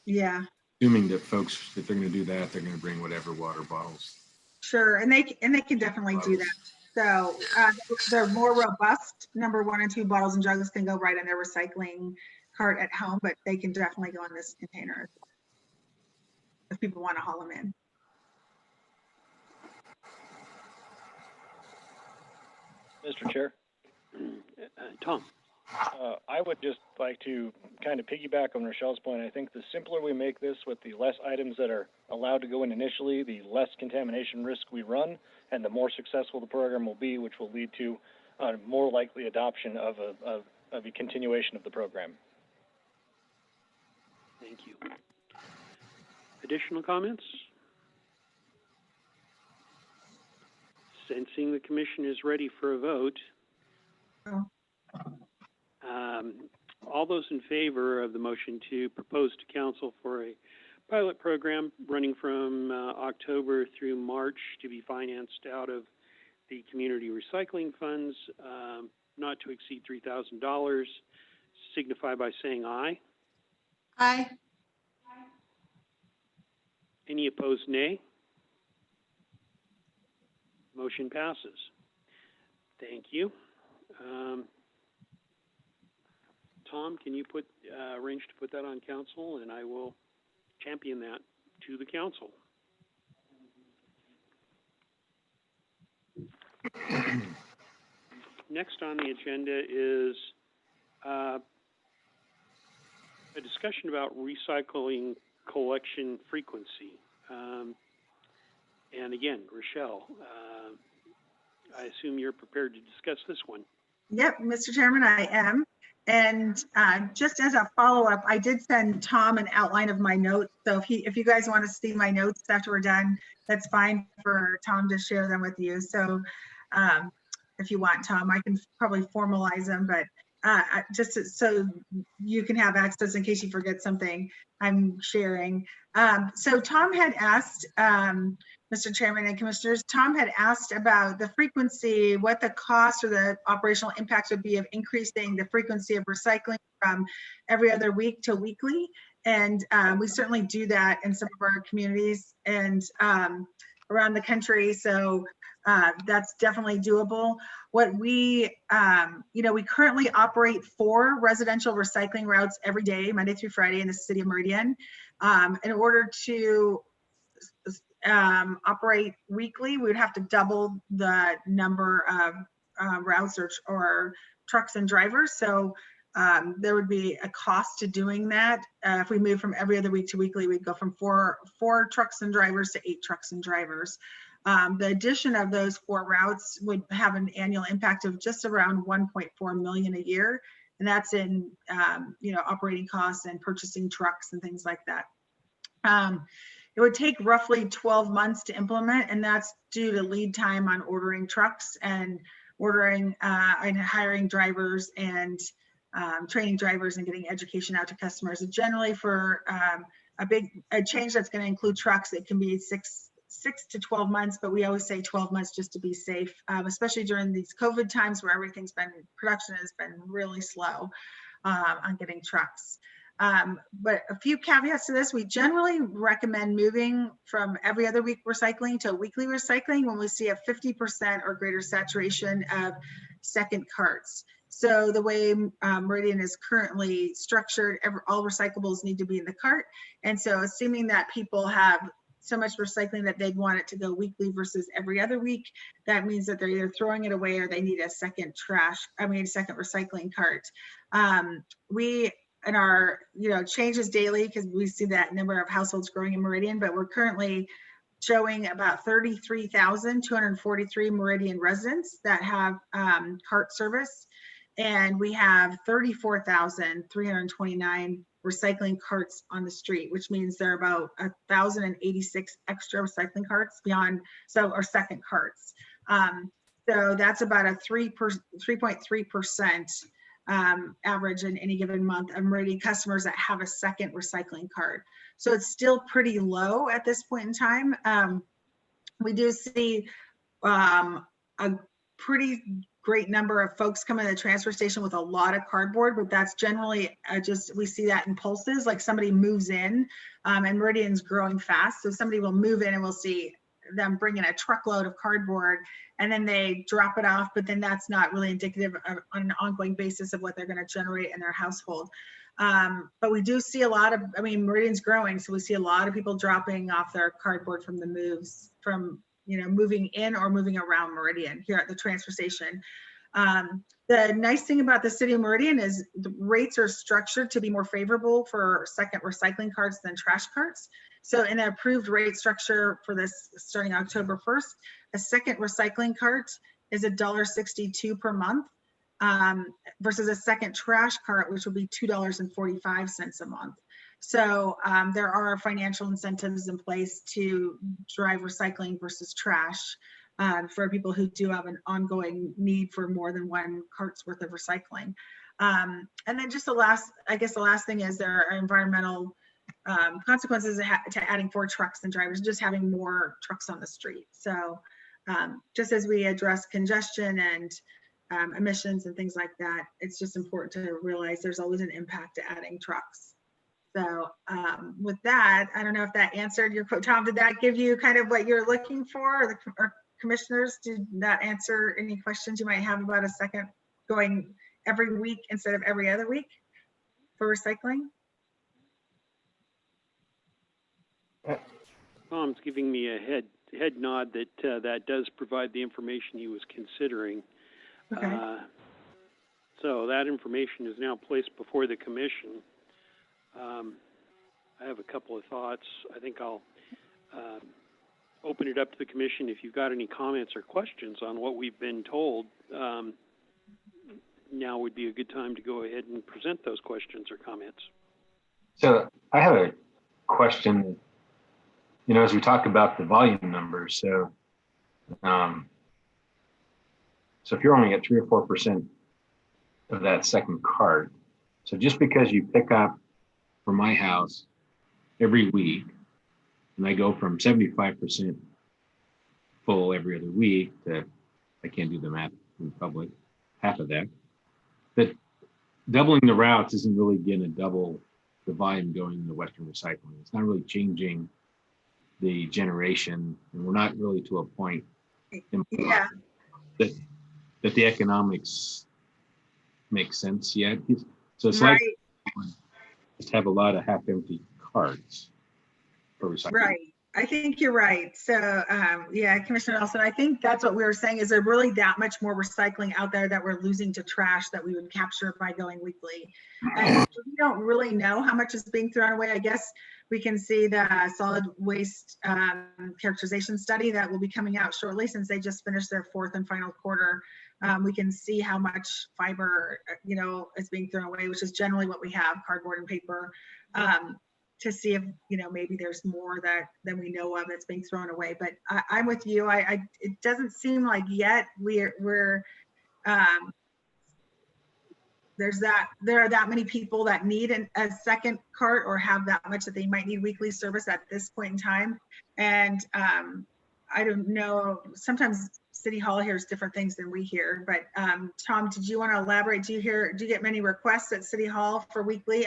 Yeah, Assuming that folks, if they're going to do that, they're going to bring whatever water bottles. sure. And they can definitely do that. So they're more robust. Number 1 and 2 bottles and jugs can go right in their recycling cart at home, but they can definitely go in this container if people want to haul them in. Mr. Chair, Tom? I would just like to kind of piggyback on Rochelle's point. I think the simpler we make this with the less items that are allowed to go in initially, the less contamination risk we run, and the more successful the program will be, which will lead to more likely adoption of a continuation of the program. Thank you. Additional comments? Sensing the commission is ready for a vote. Oh. All those in favor of the motion to propose to council for a pilot program running from October through March to be financed out of the community recycling funds, not to exceed $3,000, signify by saying aye. Aye. Any opposed, nay? Motion passes. Thank you. Tom, can you arrange to put that on council, and I will champion that to the council. Next on the agenda is a discussion about recycling collection frequency. And again, Rochelle, I assume you're prepared to discuss this one. Yep, Mr. Chairman, I am. And just as a follow-up, I did send Tom an outline of my notes. So if you guys want to see my notes after we're done, that's fine for Tom to share them with you. So if you want, Tom, I can probably formalize them, but just so you can have access in case you forget something I'm sharing. So Tom had asked, Mr. Chairman and Commissioners, Tom had asked about the frequency, what the cost or the operational impact would be of increasing the frequency of recycling from every other week to weekly. And we certainly do that in some of our communities and around the country. So that's definitely doable. What we, we currently operate 4 residential recycling routes every day, Monday through Friday in the city of Meridian. In order to operate weekly, we would have to double the number of routes or trucks and drivers. So there would be a cost to doing that. If we move from every other week to weekly, we'd go from four trucks and drivers to 8 trucks and drivers. The addition of those 4 routes would have an annual impact of just around 1.4 million a year. And that's in, operating costs and purchasing trucks and things like that. It would take roughly 12 months to implement, and that's due to lead time on ordering trucks and ordering and hiring drivers and training drivers and getting education out to customers. And generally for a change that's going to include trucks, it can be 6 to 12 months, but we always say 12 months just to be safe, especially during these COVID times where production has been really slow on getting trucks. But a few caveats to this, we generally recommend moving from every other week recycling to weekly recycling when we see a 50% or greater saturation of second carts. So the way Meridian is currently structured, all recyclables need to be in the cart. And so assuming that people have so much recycling that they'd want it to go weekly versus every other week, that means that they're either throwing it away or they need a second recycling cart. We in our changes daily because we see that number of households growing in Meridian, but we're currently showing about 33,243 Meridian residents that have cart service. And we have 34,329 recycling carts on the street, which means there are about 1,086 extra recycling carts beyond, or second carts. So that's about a 3.3% average in any given month of Meridian customers that have a second recycling cart. So it's still pretty low at this point in time. We do see a pretty great number of folks come in the transfer station with a lot of cardboard, but that's generally we see that in pulses, like somebody moves in, and Meridian's growing fast. So somebody will move in and we'll see them bring in a truckload of cardboard and then they drop it off, but then that's not really indicative of, on an ongoing basis of what they're going to generate in their household. But we do see a lot of, Meridian's growing, so we see a lot of people dropping off their cardboard from the moves, from moving in or moving around Meridian here at the transfer station. The nice thing about the city of Meridian is the rates are structured to be more favorable for second recycling carts than trash carts. So in the approved rate structure for this starting October 1st, a second recycling cart is $1.62 per month, versus a second trash cart, which will be $2.45 a month. So there are financial incentives in place to drive recycling versus trash for people who do have an ongoing need for more than one cart's worth of recycling. And then just the last thing is there are environmental consequences to adding 4 trucks and drivers, just having more trucks on the street. So just as we address congestion and emissions and things like that, it's just important to realize there's always an impact to adding trucks. So with that, I don't know if that answered your quote. Tom, did that give you kind of what you're looking for? Or commissioners, did that answer any questions you might have about a second going every week instead of every other week for recycling? Tom's giving me a head nod that that does provide the information he was considering. Okay. So that information is now placed before the commission. I have a couple of thoughts. I think I'll open it up to the commission. If you've got any comments or questions on what we've been told, now would be a good time to go ahead and present those questions or comments. So I have a question, as we talk about the volume numbers. So, so if you're only at 3 or 4% of that second cart, so just because you pick up from my house every week, and I go from 75% full every other week to, I can't do the math in public, half of that, but doubling the routes isn't really going to double the volume going into Western recycling. It's not really changing the generation, and we're not really to a point Yeah. that the economics make sense yet. So it's Right. like just have a lot of half-empty carts for recycling. Right. I think you're right. So yeah, Commissioner Nelson, I think that's what we were saying. Is there really that much more recycling out there that we're losing to trash that we would capture by going weekly? And we don't really know how much is being thrown away. I guess we can see the solid waste characterization study that will be coming out shortly, since they just finished their 4th and final quarter. We can see how much fiber, is being thrown away, which is generally what we have, cardboard and paper. To see if maybe there's more than we know of that's being thrown away. But I'm with you. It doesn't seem like yet there are that many people that need a second cart or have that much that they might need weekly service at this point in time. And I don't know. Sometimes City Hall hears different things than we hear. But Tom, did you want to elaborate? Do you get many requests at City Hall for weekly?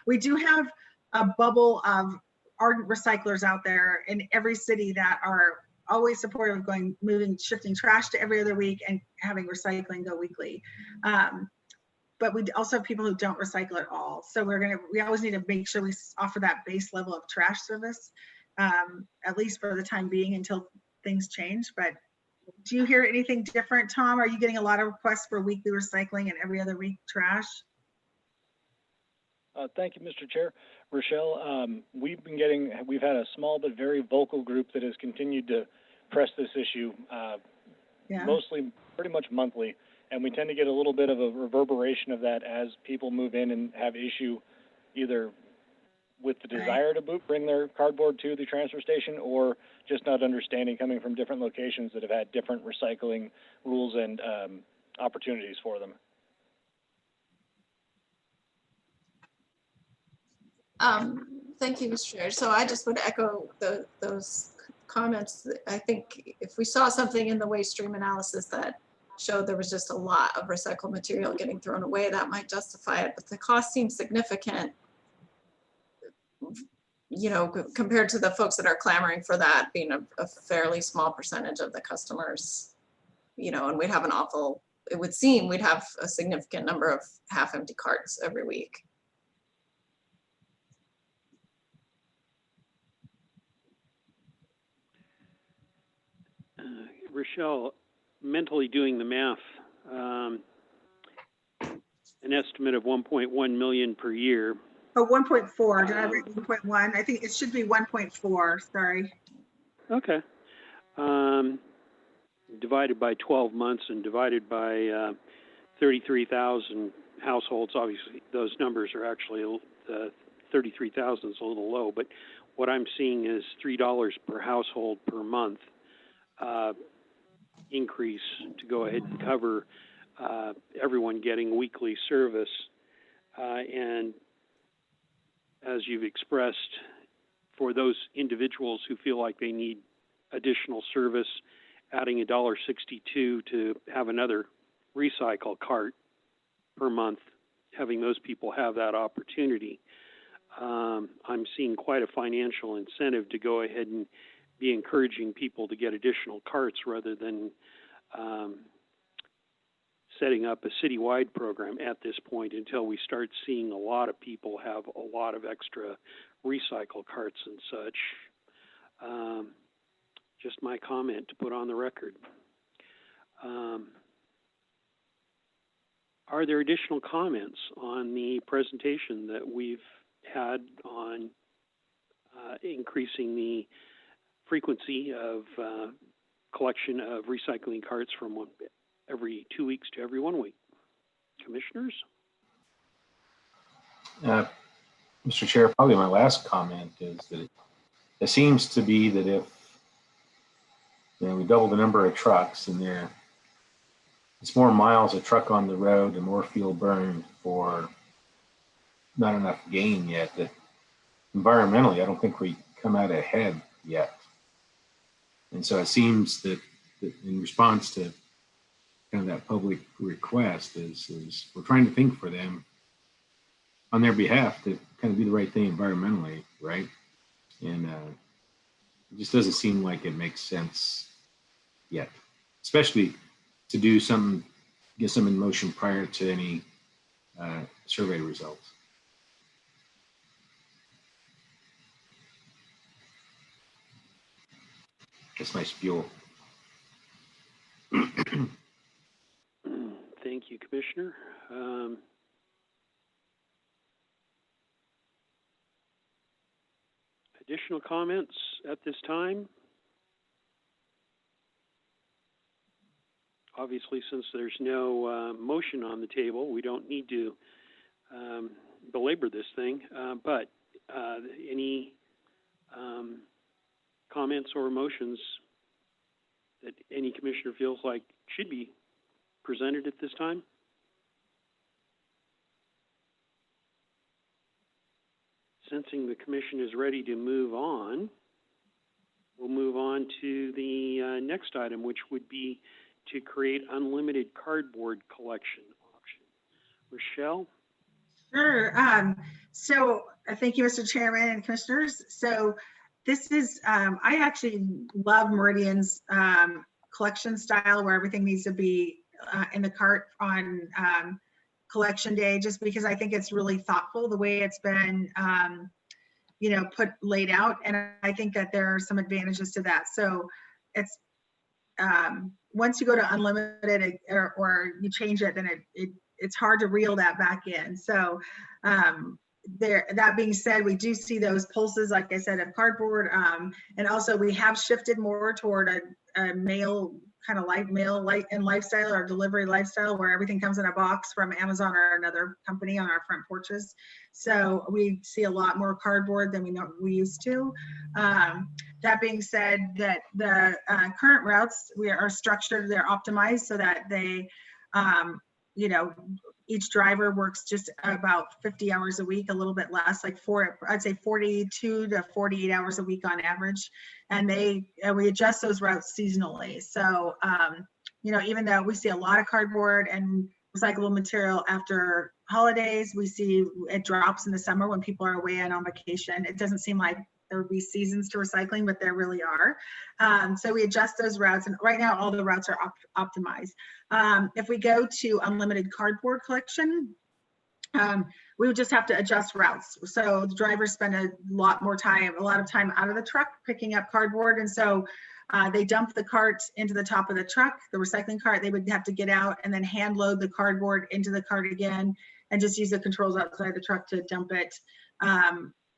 We do have a bubble of ardent recyclers out there in every city that are always supportive of shifting trash to every other week and having recycling go weekly. But we also have people who don't recycle at all. So we always need to make sure we offer that base level of trash service, at least for the time being until things change. But do you hear anything different, Tom? Are you getting a lot of requests for weekly recycling and every other week trash? Thank you, Mr. Chair. Rochelle, we've had a small but very vocal group that has continued to press this issue, Yeah. mostly pretty much monthly. And we tend to get a little bit of a reverberation of that as people move in and have issue either with the desire to bring their cardboard to the transfer station, or just not understanding, coming from different locations that have had different recycling rules and opportunities for them. Thank you, Mr. Chair. So I just would echo those comments. I think if we saw something in the waste stream analysis that showed there was just a lot of recycled material getting thrown away, that might justify it, but the cost seems significant, you know, compared to the folks that are clamoring for that being a fairly small percentage of the customers, you know, and we'd have it would seem we'd have a significant number of half-empty carts every week. Rochelle, mentally doing the math, an estimate of 1.1 million per year. Oh, 1.4. Did I write 1.1? I think it should be 1.4. Sorry. Okay. Divided by 12 months and divided by 33,000 households. Obviously, those numbers are actually 33,000 is a little low, but what I'm seeing is $3 per household per month increase to go ahead and cover everyone getting weekly service. And as you've expressed, for those individuals who feel like they need additional service, adding $1.62 to have another recycle cart per month, having those people have that opportunity, I'm seeing quite a financial incentive to go ahead and be encouraging people to get additional carts rather than setting up a citywide program at this point until we start seeing a lot of people have a lot of extra recycle carts and such. Just my comment to put on the record. Are there additional comments on the presentation that we've had on increasing the frequency of collection of recycling carts from every 2 weeks to every 1 week? Commissioners? Mr. Chair, probably my last comment is that it seems to be that if we double the number of trucks and it's more miles a truck on the road and more fuel burned for not enough gain yet, that environmentally I don't think we come out ahead yet. And so it seems that in response to kind of that public request is we're trying to think for them on their behalf to kind of do the right thing environmentally, right? And it just doesn't seem like it makes sense yet, especially to do something, get some in motion prior to any survey results. That's my spiel. Thank you, Commissioner. Additional comments at this time? Obviously, since there's no motion on the table, we don't need to belabor this thing, but any comments or motions that any commissioner feels like should be presented at this time? Sensing the commission is ready to move on, we'll move on to the next item, which would be to create unlimited cardboard collection option. Rochelle? Sure. So thank you, Mr. Chairman and Commissioners. So this is, I actually love Meridian's collection style where everything needs to be in the cart on collection day, just because I think it's really thoughtful the way it's been, laid out. And I think that there are some advantages to that. So it's, once you go to unlimited or you change it, then it's hard to reel that back in. So that being said, we do see those pulses, like I said, of cardboard. And also we have shifted more toward a mail kind of mail light and lifestyle, or delivery lifestyle, where everything comes in a box from Amazon or another company on our front porches. So we see a lot more cardboard than we used to. That being said, that the current routes are structured, they're optimized so that they, you know, each driver works just about 50 hours a week, a little bit less, like I'd say 42 to 48 hours a week on average. And we adjust those routes seasonally. So, you know, even though we see a lot of cardboard and recyclable material after holidays, we see it drops in the summer when people are away and on vacation. It doesn't seem like there would be seasons to recycling, but there really are. So we adjust those routes, and right now all the routes are optimized. If we go to unlimited cardboard collection, we would just have to adjust routes. So the drivers spend a lot of time out of the truck picking up cardboard. And so they dump the cart into the top of the truck, the recycling cart. They would have to get out and then hand load the cardboard into the cart again, and just use the controls outside the truck to dump it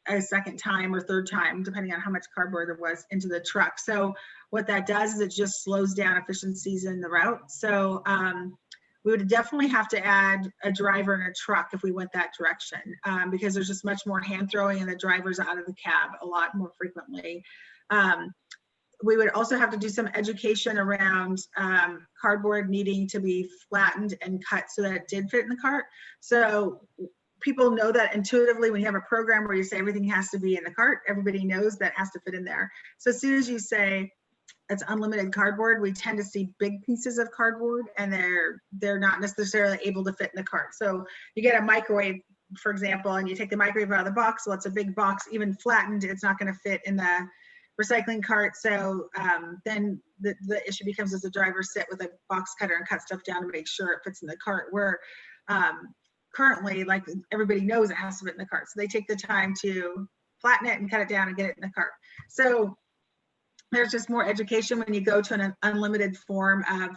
a second time or third time, depending on how much cardboard there was into the truck. So what that does is it just slows down efficiencies in the route. So we would definitely have to add a driver in a truck if we went that direction, because there's just much more hand throwing and the driver's out of the cab a lot more frequently. We would also have to do some education around cardboard needing to be flattened and cut so that it did fit in the cart. So people know that intuitively when you have a program where you say everything has to be in the cart, everybody knows that has to fit in there. So as soon as you say it's unlimited cardboard, we tend to see big pieces of cardboard, and they're not necessarily able to fit in the cart. So you get a microwave, for example, and you take the microwave out of the box. Well, it's a big box, even flattened, it's not going to fit in the recycling cart. So then the issue becomes, does the driver sit with a box cutter and cut stuff down to make sure it fits in the cart, where currently, like, everybody knows it has to fit in the cart. So they take the time to flatten it and cut it down and get it in the cart. So there's just more education when you go to an unlimited form of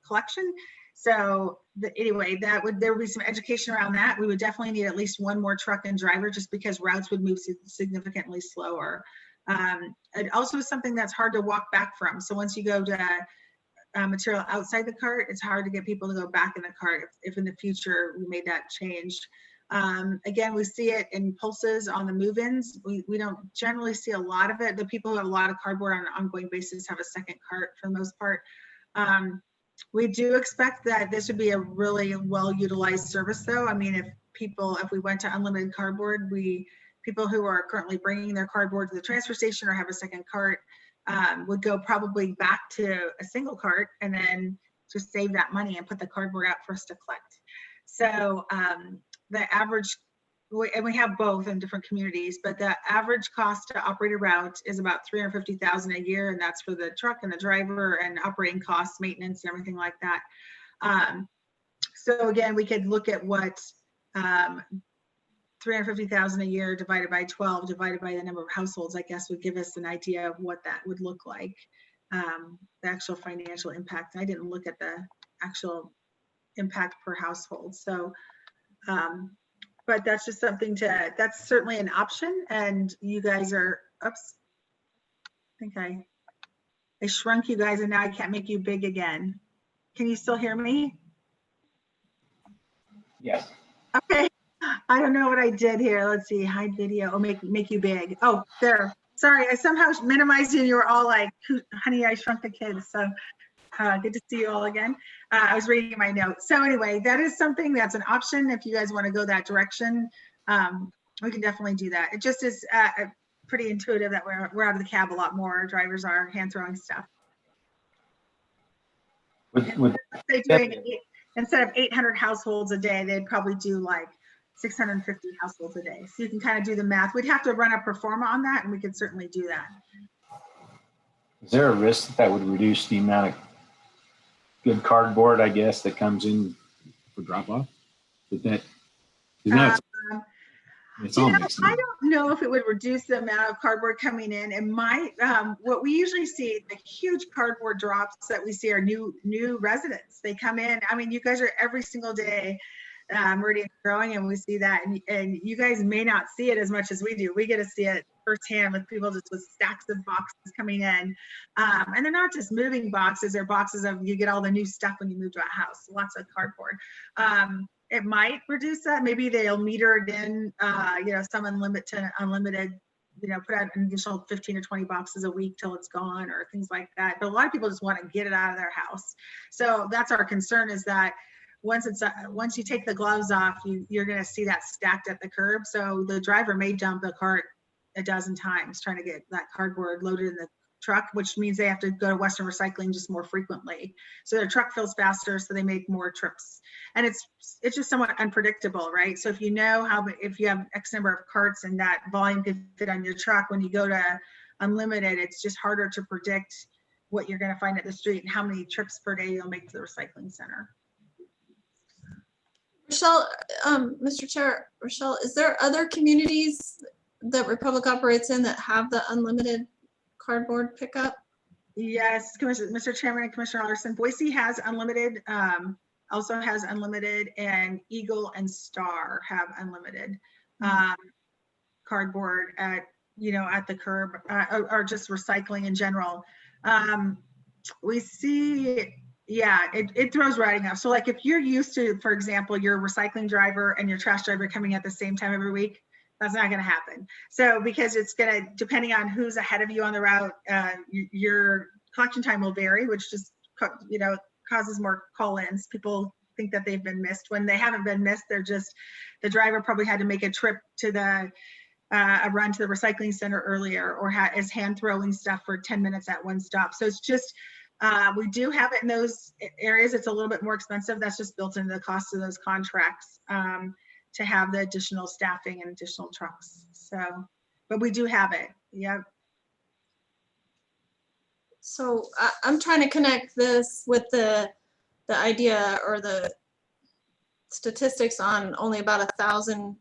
collection. So anyway, there would be some education around that. We would definitely need at least one more truck and driver, just because routes would move significantly slower. It also is something that's hard to walk back from. So once you go to material outside the cart, it's hard to get people to go back in the cart if in the future we made that change. Again, we see it in pulses on the move-ins. We don't generally see a lot of it. The people who have a lot of cardboard on an ongoing basis have a second cart for the most part. We do expect that this would be a really well-utilized service though. I mean, if we went to unlimited cardboard, people who are currently bringing their cardboard to the transfer station or have a second cart would go probably back to a single cart and then just save that money and put the cardboard out for us to collect. So the average, and we have both in different communities, but the average cost to operate a route is about $350,000 a year, and that's for the truck and the driver and operating costs, maintenance, and everything like that. So again, we could look at what $350,000 a year divided by 12 divided by the number of households, I guess, would give us an idea of what that would look like, the actual financial impact. I didn't look at the actual impact per household. So, but that's just something that's certainly an option. And you guys are, oops, I think I shrunk you guys and now I can't make you big again. Can you still hear me? Yes. Okay. I don't know what I did here. Let's see, hide video, or make you big. Oh, there. Sorry, I somehow minimized you and you were all like, honey, I shrunk the kids. So good to see you all again. I was reading my notes. So anyway, that is something that's an option. If you guys want to go that direction, we can definitely do that. It just is pretty intuitive that we're out of the cab a lot more. Drivers are hand throwing stuff. Instead of 800 households a day, they'd probably do like 650 households a day. So you can kind of do the math. We'd have to run a pro forma on that, and we could certainly do that. Is there a risk that would reduce the amount of good cardboard, I guess, that comes in for drop off? It's all mixed in. I don't know if it would reduce the amount of cardboard coming in. It might. What we usually see, the huge cardboard drops that we see are new residents. They come in. I mean, you guys are every single day Meridian's growing, and we see that, and you guys may not see it as much as we do. We get to see it firsthand with people just with stacks of boxes coming in. And they're not just moving boxes, they're boxes of, you get all the new stuff when you move to a house, lots of cardboard. It might reduce that. Maybe they'll meter it in, some unlimited, put out an additional 15 or 20 boxes a week till it's gone or things like that. But a lot of people just want to get it out of their house. So that's our concern, is that once you take the gloves off, you're going to see that stacked at the curb. So the driver may dump a cart a dozen times trying to get that cardboard loaded in the truck, which means they have to go to Western Recycling just more frequently. So their truck fills faster, so they make more trips. And it's just somewhat unpredictable, right? So if you know if you have X number of carts and that volume could fit on your truck, when you go to unlimited, it's just harder to predict what you're going to find at the street and how many trips per day you'll make to the recycling center. Rochelle, Mr. Chair, Rochelle, is there other communities that Republic operates in that have the unlimited cardboard pickup? Yes, Mr. Chairman and Commissioner Larson, Boise has unlimited, also has unlimited, and Eagle and Star have unlimited cardboard at the curb, or just recycling in general. We see, it throws writing off. So like if you're used to, for example, your recycling driver and your trash driver coming at the same time every week, that's not going to happen. So because it's going to, depending on who's ahead of you on the route, your collection time will vary, which just, causes more call-ins. People think that they've been missed when they haven't been missed. They're just, the driver probably had to make a trip to a run to the recycling center earlier, or is hand throwing stuff for 10 minutes at one stop. So it's just, we do have it in those areas. It's a little bit more expensive. That's just built into the cost of those contracts. To have the additional staffing and additional trucks. So, but we do have it. Yep. So I'm trying to connect this with the idea or the statistics on only about 1,000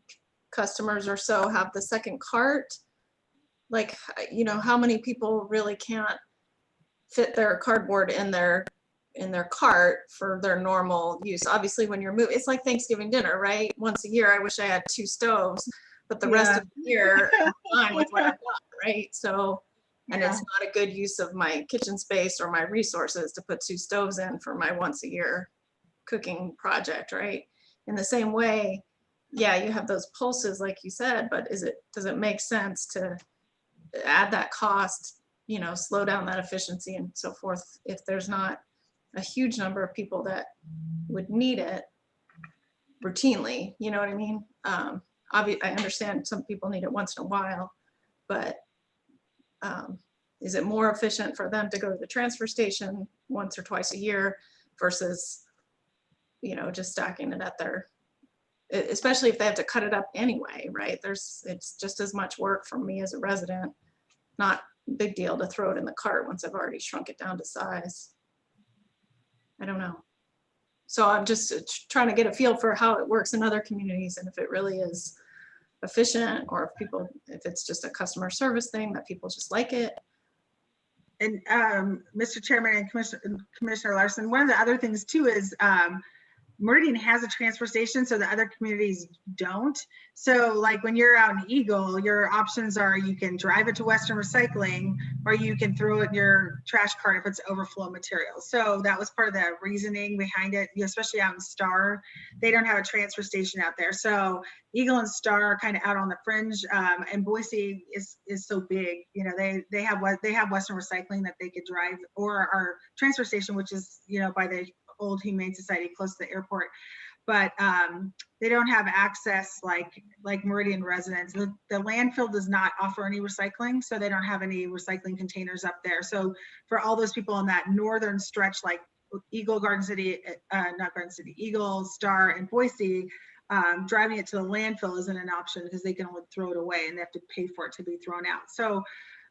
customers or so have the second cart. Like, how many people really can't fit their cardboard in their cart for their normal use? Obviously, when you're moving, it's like Thanksgiving dinner, right? Once a year, I wish I had 2 stoves, but the rest of the year, I'm fine with what I've got, right? So, and it's not a good use of my kitchen space or my resources to put 2 stoves in for my once a year cooking project, right? In the same way, you have those pulses, like you said, but does it make sense to add that cost, slow down that efficiency and so forth, if there's not a huge number of people that would need it routinely, you know what I mean? Obviously, I understand some people need it once in a while, but is it more efficient for them to go to the transfer station once or twice a year versus, just stacking it at their, especially if they have to cut it up anyway, right? It's just as much work for me as a resident, not a big deal to throw it in the cart once I've already shrunk it down to size. I don't know. So I'm just trying to get a feel for how it works in other communities and if it really is efficient, or if it's just a customer service thing that people just like it. And Mr. Chairman and Commissioner Larson, one of the other things too is Meridian has a transfer station, so the other communities don't. So like when you're out in Eagle, your options are you can drive it to Western Recycling, or you can throw it in your trash cart if it's overflow material. So that was part of the reasoning behind it, especially out in Star. They don't have a transfer station out there. So Eagle and Star are kind of out on the fringe, and Boise is so big. They have Western Recycling that they could drive, or our transfer station, which is by the old Humane Society close to the airport, but they don't have access like Meridian residents. The landfill does not offer any recycling, so they don't have any recycling containers up there. So for all those people on that northern stretch, like Eagle, Eagle, Star, and Boise, driving it to the landfill isn't an option because they can only throw it away and they have to pay for it to be thrown out. So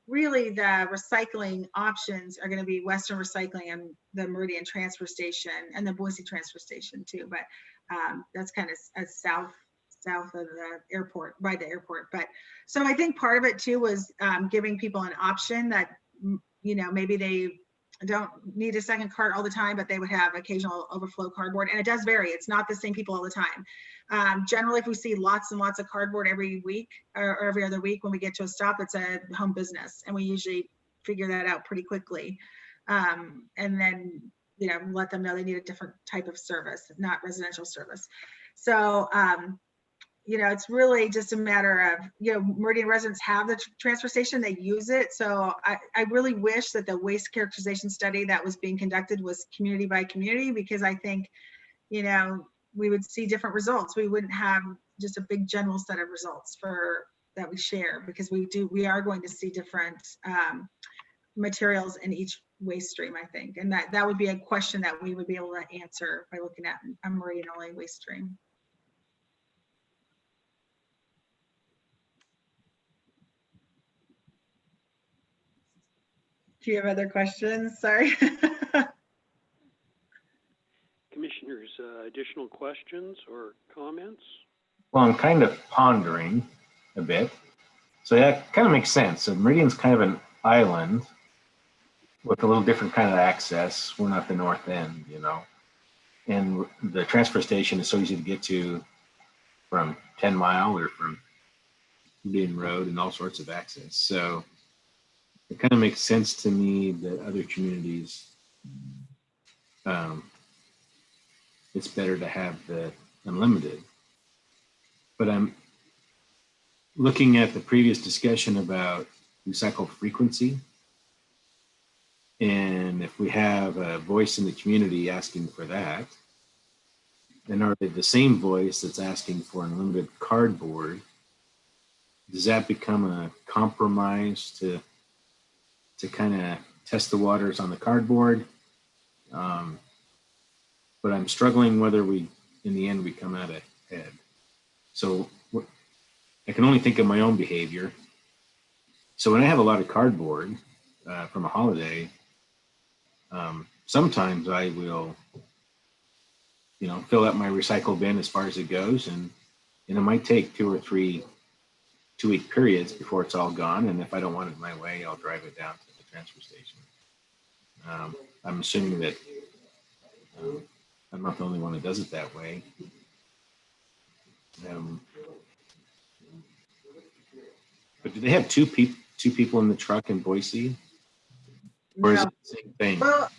really the recycling options are going to be Western Recycling and the Meridian transfer station and the Boise transfer station too. But that's kind of south of the airport, by the airport. But so I think part of it too was giving people an option that, maybe they don't need a second cart all the time, but they would have occasional overflow cardboard, and it does vary. It's not the same people all the time. Generally, if we see lots and lots of cardboard every week or every other week when we get to a stop, it's a home business, and we usually figure that out pretty quickly. And then, let them know they need a different type of service, not residential service. So, it's really just a matter of, Meridian residents have the transfer station, they use it. So I really wish that the waste characterization study that was being conducted was community by community, because I think, we would see different results. We wouldn't have just a big general set of results that we share, because we are going to see different materials in each waste stream, I think. And that would be a question that we would be able to answer by looking at a Meridian only waste stream. Do you have other questions? Sorry. Commissioners, additional questions or comments? Well, I'm kind of pondering a bit. So that kind of makes sense. So Meridian's kind of an island with a little different kind of access. We're not the north end, and the transfer station is so easy to get to from 10 Mile or from Meridian Road, and all sorts of access. So it kind of makes sense to me that other communities, it's better to have the unlimited. But I'm looking at the previous discussion about recycle frequency. And if we have a voice in the community asking for that, then are they the same voice that's asking for unlimited cardboard? Does that become a compromise to kind of test the waters on the cardboard? But I'm struggling whether in the end, we come out ahead. So I can only think of my own behavior. So when I have a lot of cardboard from a holiday, sometimes I will, fill up my recycle bin as far as it goes, and it might take 2 or 3 2-week periods before it's all gone. And if I don't want it my way, I'll drive it down to the transfer station. I'm assuming that I'm not the only one that does it that way. But do they have two people in the truck in Boise? Or is it the same thing? Well,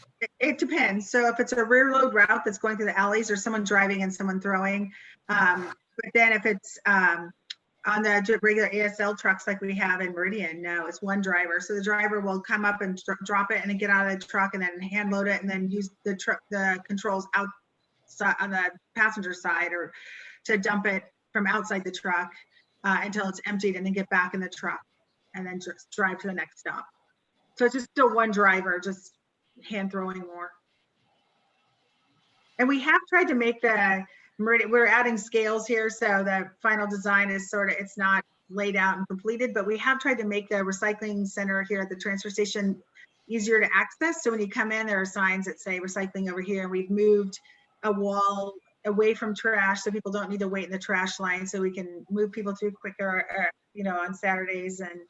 it depends. So if it's a rear load route that's going through the alleys, or someone driving and someone throwing, but then if it's on the regular ASL trucks like we have in Meridian, no, it's one driver. So the driver will come up and drop it and then get out of the truck and then hand load it and then use the controls outside on the passenger side, or to dump it from outside the truck until it's emptied, and then get back in the truck and then just drive to the next stop. So it's just still one driver, just hand throwing more. And we have tried to make we're adding scales here, so the final design is it's not laid out and completed, but we have tried to make the recycling center here at the transfer station easier to access. So when you come in, there are signs that say recycling over here, and we've moved a wall away from trash so people don't need to wait in the trash line, so we can move people through quicker, on Saturdays. And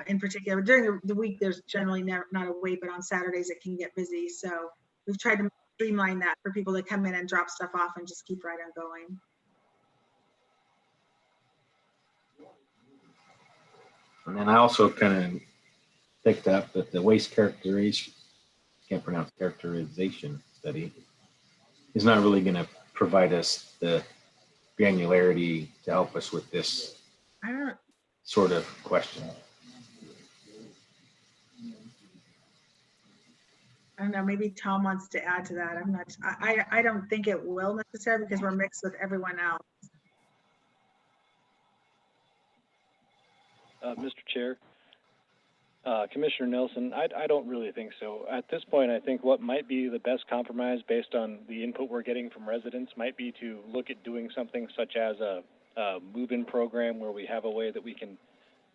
in particular, during the week, there's generally not a wait, but on Saturdays it can get busy. So we've tried to streamline that for people to come in and drop stuff off and just keep right on going. And then I also kind of picked up that the waste characterization study is not really going to provide us the granularity to help us with this sort of question. I don't know, maybe Tom wants to add to that. I don't think it will necessarily, because we're mixed with everyone else. Mr. Chair, Commissioner Nelson, I don't really think so. At this point, I think what might be the best compromise based on the input we're getting from residents might be to look at doing something such as a move-in program, where we have a way that we can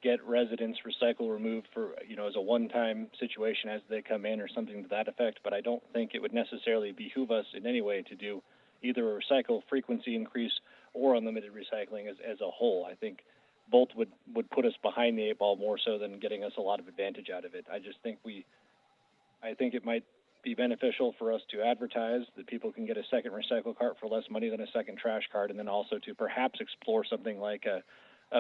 get residents recycle removed for, as a one-time situation as they come in, or something to that effect. But I don't think it would necessarily behoove us in any way to do either a recycle frequency increase or unlimited recycling as a whole. I think both would put us behind the 8 ball more so than getting us a lot of advantage out of it. I just think I think it might be beneficial for us to advertise that people can get a second recycle cart for less money than a second trash cart, and then also to perhaps explore something like a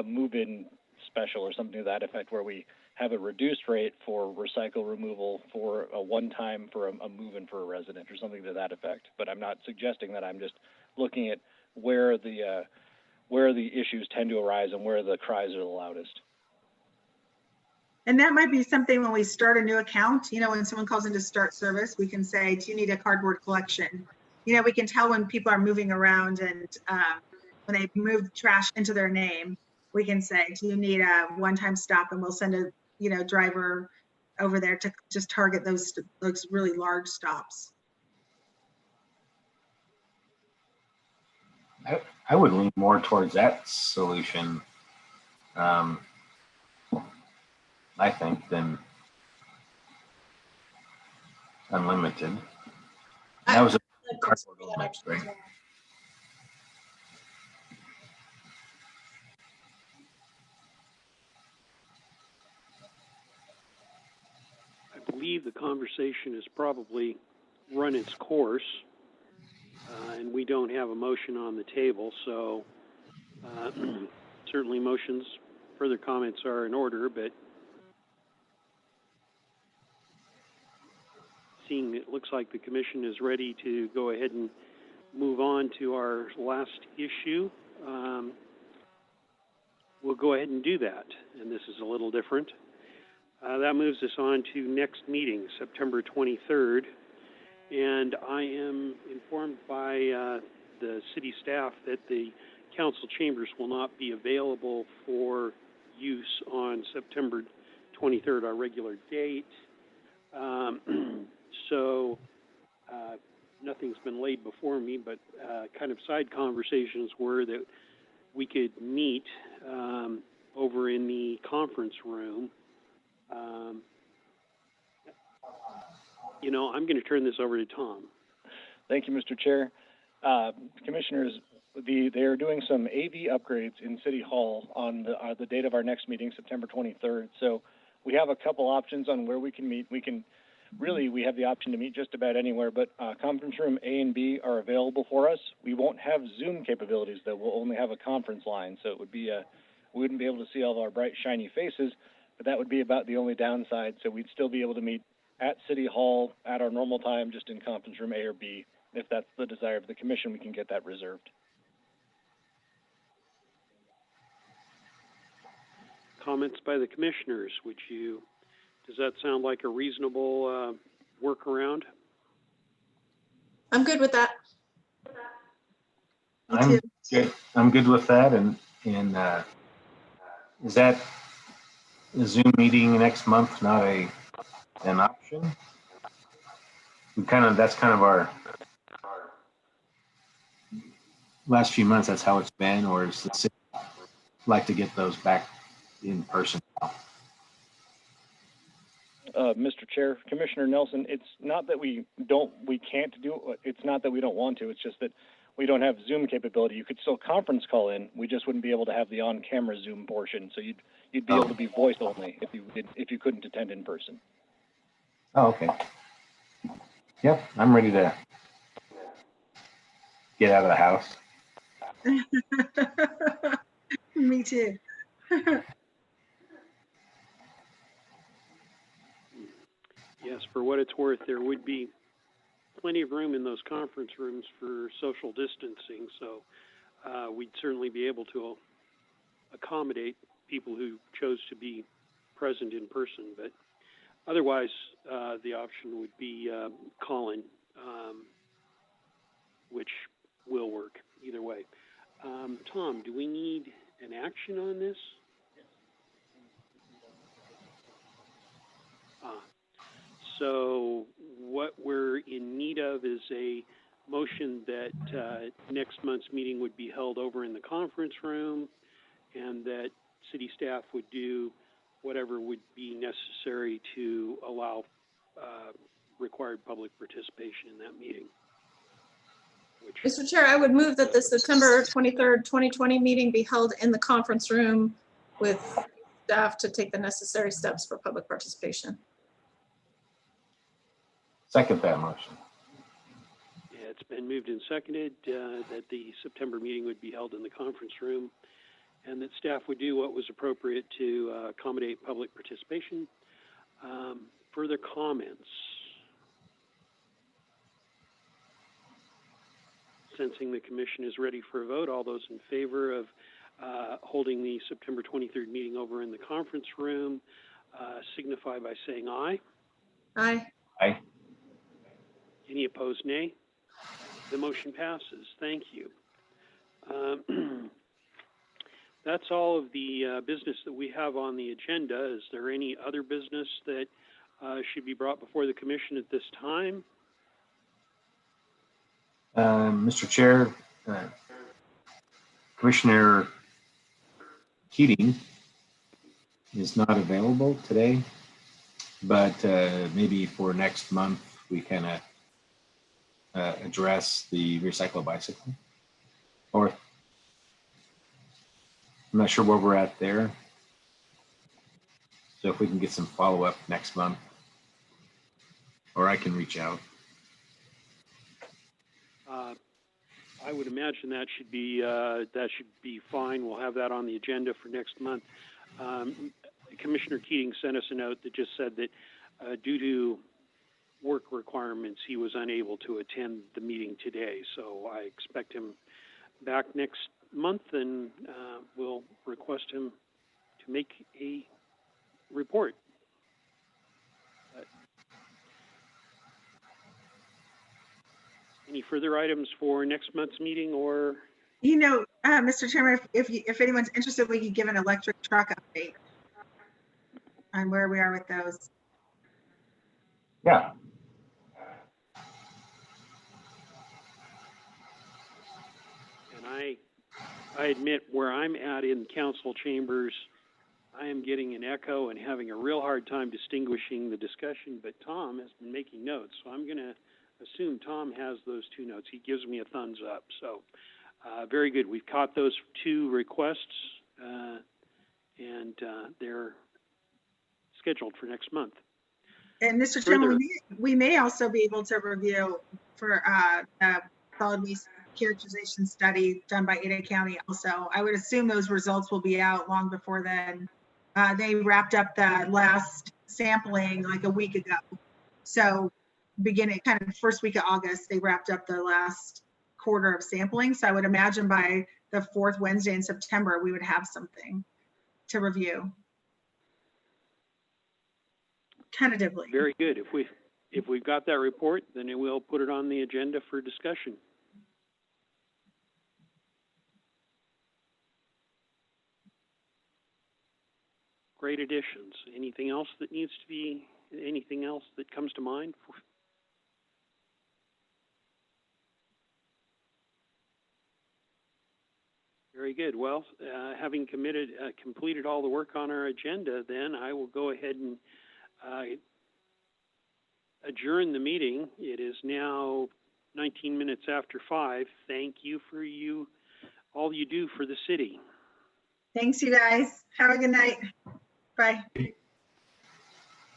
move-in special or something to that effect, where we have a reduced rate for recycle removal for a one-time for a move-in for a resident or something to that effect. But I'm not suggesting that. I'm just looking at where the issues tend to arise and where the cries are the loudest. And that might be something when we start a new account, you know, when someone calls in to start service, we can say, do you need a cardboard collection? You know, we can tell when people are moving around, and when they move trash into their name, we can say, do you need a one-time stop? And we'll send a, you know, driver over there to just target those really large stops. I would lean more towards that solution, I think, than unlimited. That was a cardboard one, right? I believe the conversation has probably run its course, and we don't have a motion on the table, so certainly motions, further comments are in order, but seeing it looks like the commission is ready to go ahead and move on to our last issue, we'll go ahead and do that, and this is a little different. That moves us on to next meeting, September 23rd, and I am informed by the city staff that the council chambers will not be available for use on September 23rd, our regular date. So nothing's been laid before me, but kind of side conversations were that we could meet over in the conference room. You know, I'm going to turn this over to Tom. Thank you, Mr. Chair. Commissioners, they are doing some AV upgrades in City Hall on the date of our next meeting, September 23rd. So we have a couple options on where we can meet. We have the option to meet just about anywhere, but conference room A and B are available for us. We won't have Zoom capabilities, though. We'll only have a conference line, so it would be we wouldn't be able to see all of our bright, shiny faces, but that would be about the only downside. So we'd still be able to meet at City Hall at our normal time, just in conference room A or B. If that's the desire of the commission, we can get that reserved. Comments by the commissioners, does that sound like a reasonable workaround? I'm good with that. I'm good with that. And is that a Zoom meeting next month not an option? That's kind of our last few months. That's how it's been, or is the city like to get those back in person? Mr. Chair, Commissioner Nelson, it's not that we can't do it. It's not that we don't want to. It's just that we don't have Zoom capability. You could still conference call in. We just wouldn't be able to have the on-camera Zoom portion. So you'd be able to be voice only if you couldn't attend in person. Oh, okay. Yep, I'm ready to get out of the house. Me too. Yes, for what it's worth, there would be plenty of room in those conference rooms for social distancing, so we'd certainly be able to accommodate people who chose to be present in person, but otherwise the option would be call-in, which will work either way. Tom, do we need an action on this? So what we're in need of is a motion that next month's meeting would be held over in the conference room, and that city staff would do whatever would be necessary to allow required public participation in that meeting. Mr. Chair, I would move that the September 23rd, 2020 meeting be held in the conference room with staff to take the necessary steps for public participation. Second that motion. Yeah, it's been moved and seconded that the September meeting would be held in the conference room and that staff would do what was appropriate to accommodate public participation. Further comments? Sensing the commission is ready for a vote, all those in favor of holding the September 23rd meeting over in the conference room signify by saying aye. Aye. Aye. Any opposed, nay? The motion passes. Thank you. That's all of the business that we have on the agenda. Is there any other business that should be brought before the commission at this time? Mr. Chair, Commissioner Keating is not available today, but maybe for next month we can address the recyclable bicycle. Or I'm not sure where we're at there. So if we can get some follow-up next month, or I can reach out. I would imagine that should be fine. We'll have that on the agenda for next month. Commissioner Keating sent us a note that just said that due to work requirements, he was unable to attend the meeting today. So I expect him back next month, and we'll request him to make a report. Any further items for next month's meeting, or? You know, Mr. Chairman, if anyone's interested, we could give an electric truck update on where we are with those. Yeah. And I admit where I'm at in council chambers, I am getting an echo and having a real hard time distinguishing the discussion, but Tom has been making notes, so I'm going to assume Tom has those two notes. He gives me a thumbs up. So very good. We've caught those two requests, and they're scheduled for next month. And Mr. Chairman, we may also be able to review for solid waste characterization study done by Ada County also. I would assume those results will be out long before then. They wrapped up the last sampling like a week ago. So beginning kind of first week of August, they wrapped up the last quarter of sampling. So I would imagine by the fourth Wednesday in September, we would have something to review. Tentatively. Very good. If we've got that report, then we'll put it on the agenda for discussion. Great additions. Anything else that needs to be, anything else that comes to mind? Very good. Well, having completed all the work on our agenda, then I will go ahead and adjourn the meeting. It is now 19 minutes after 5. Thank you for all you do for the city. Thanks, you guys. Have a good night. Bye.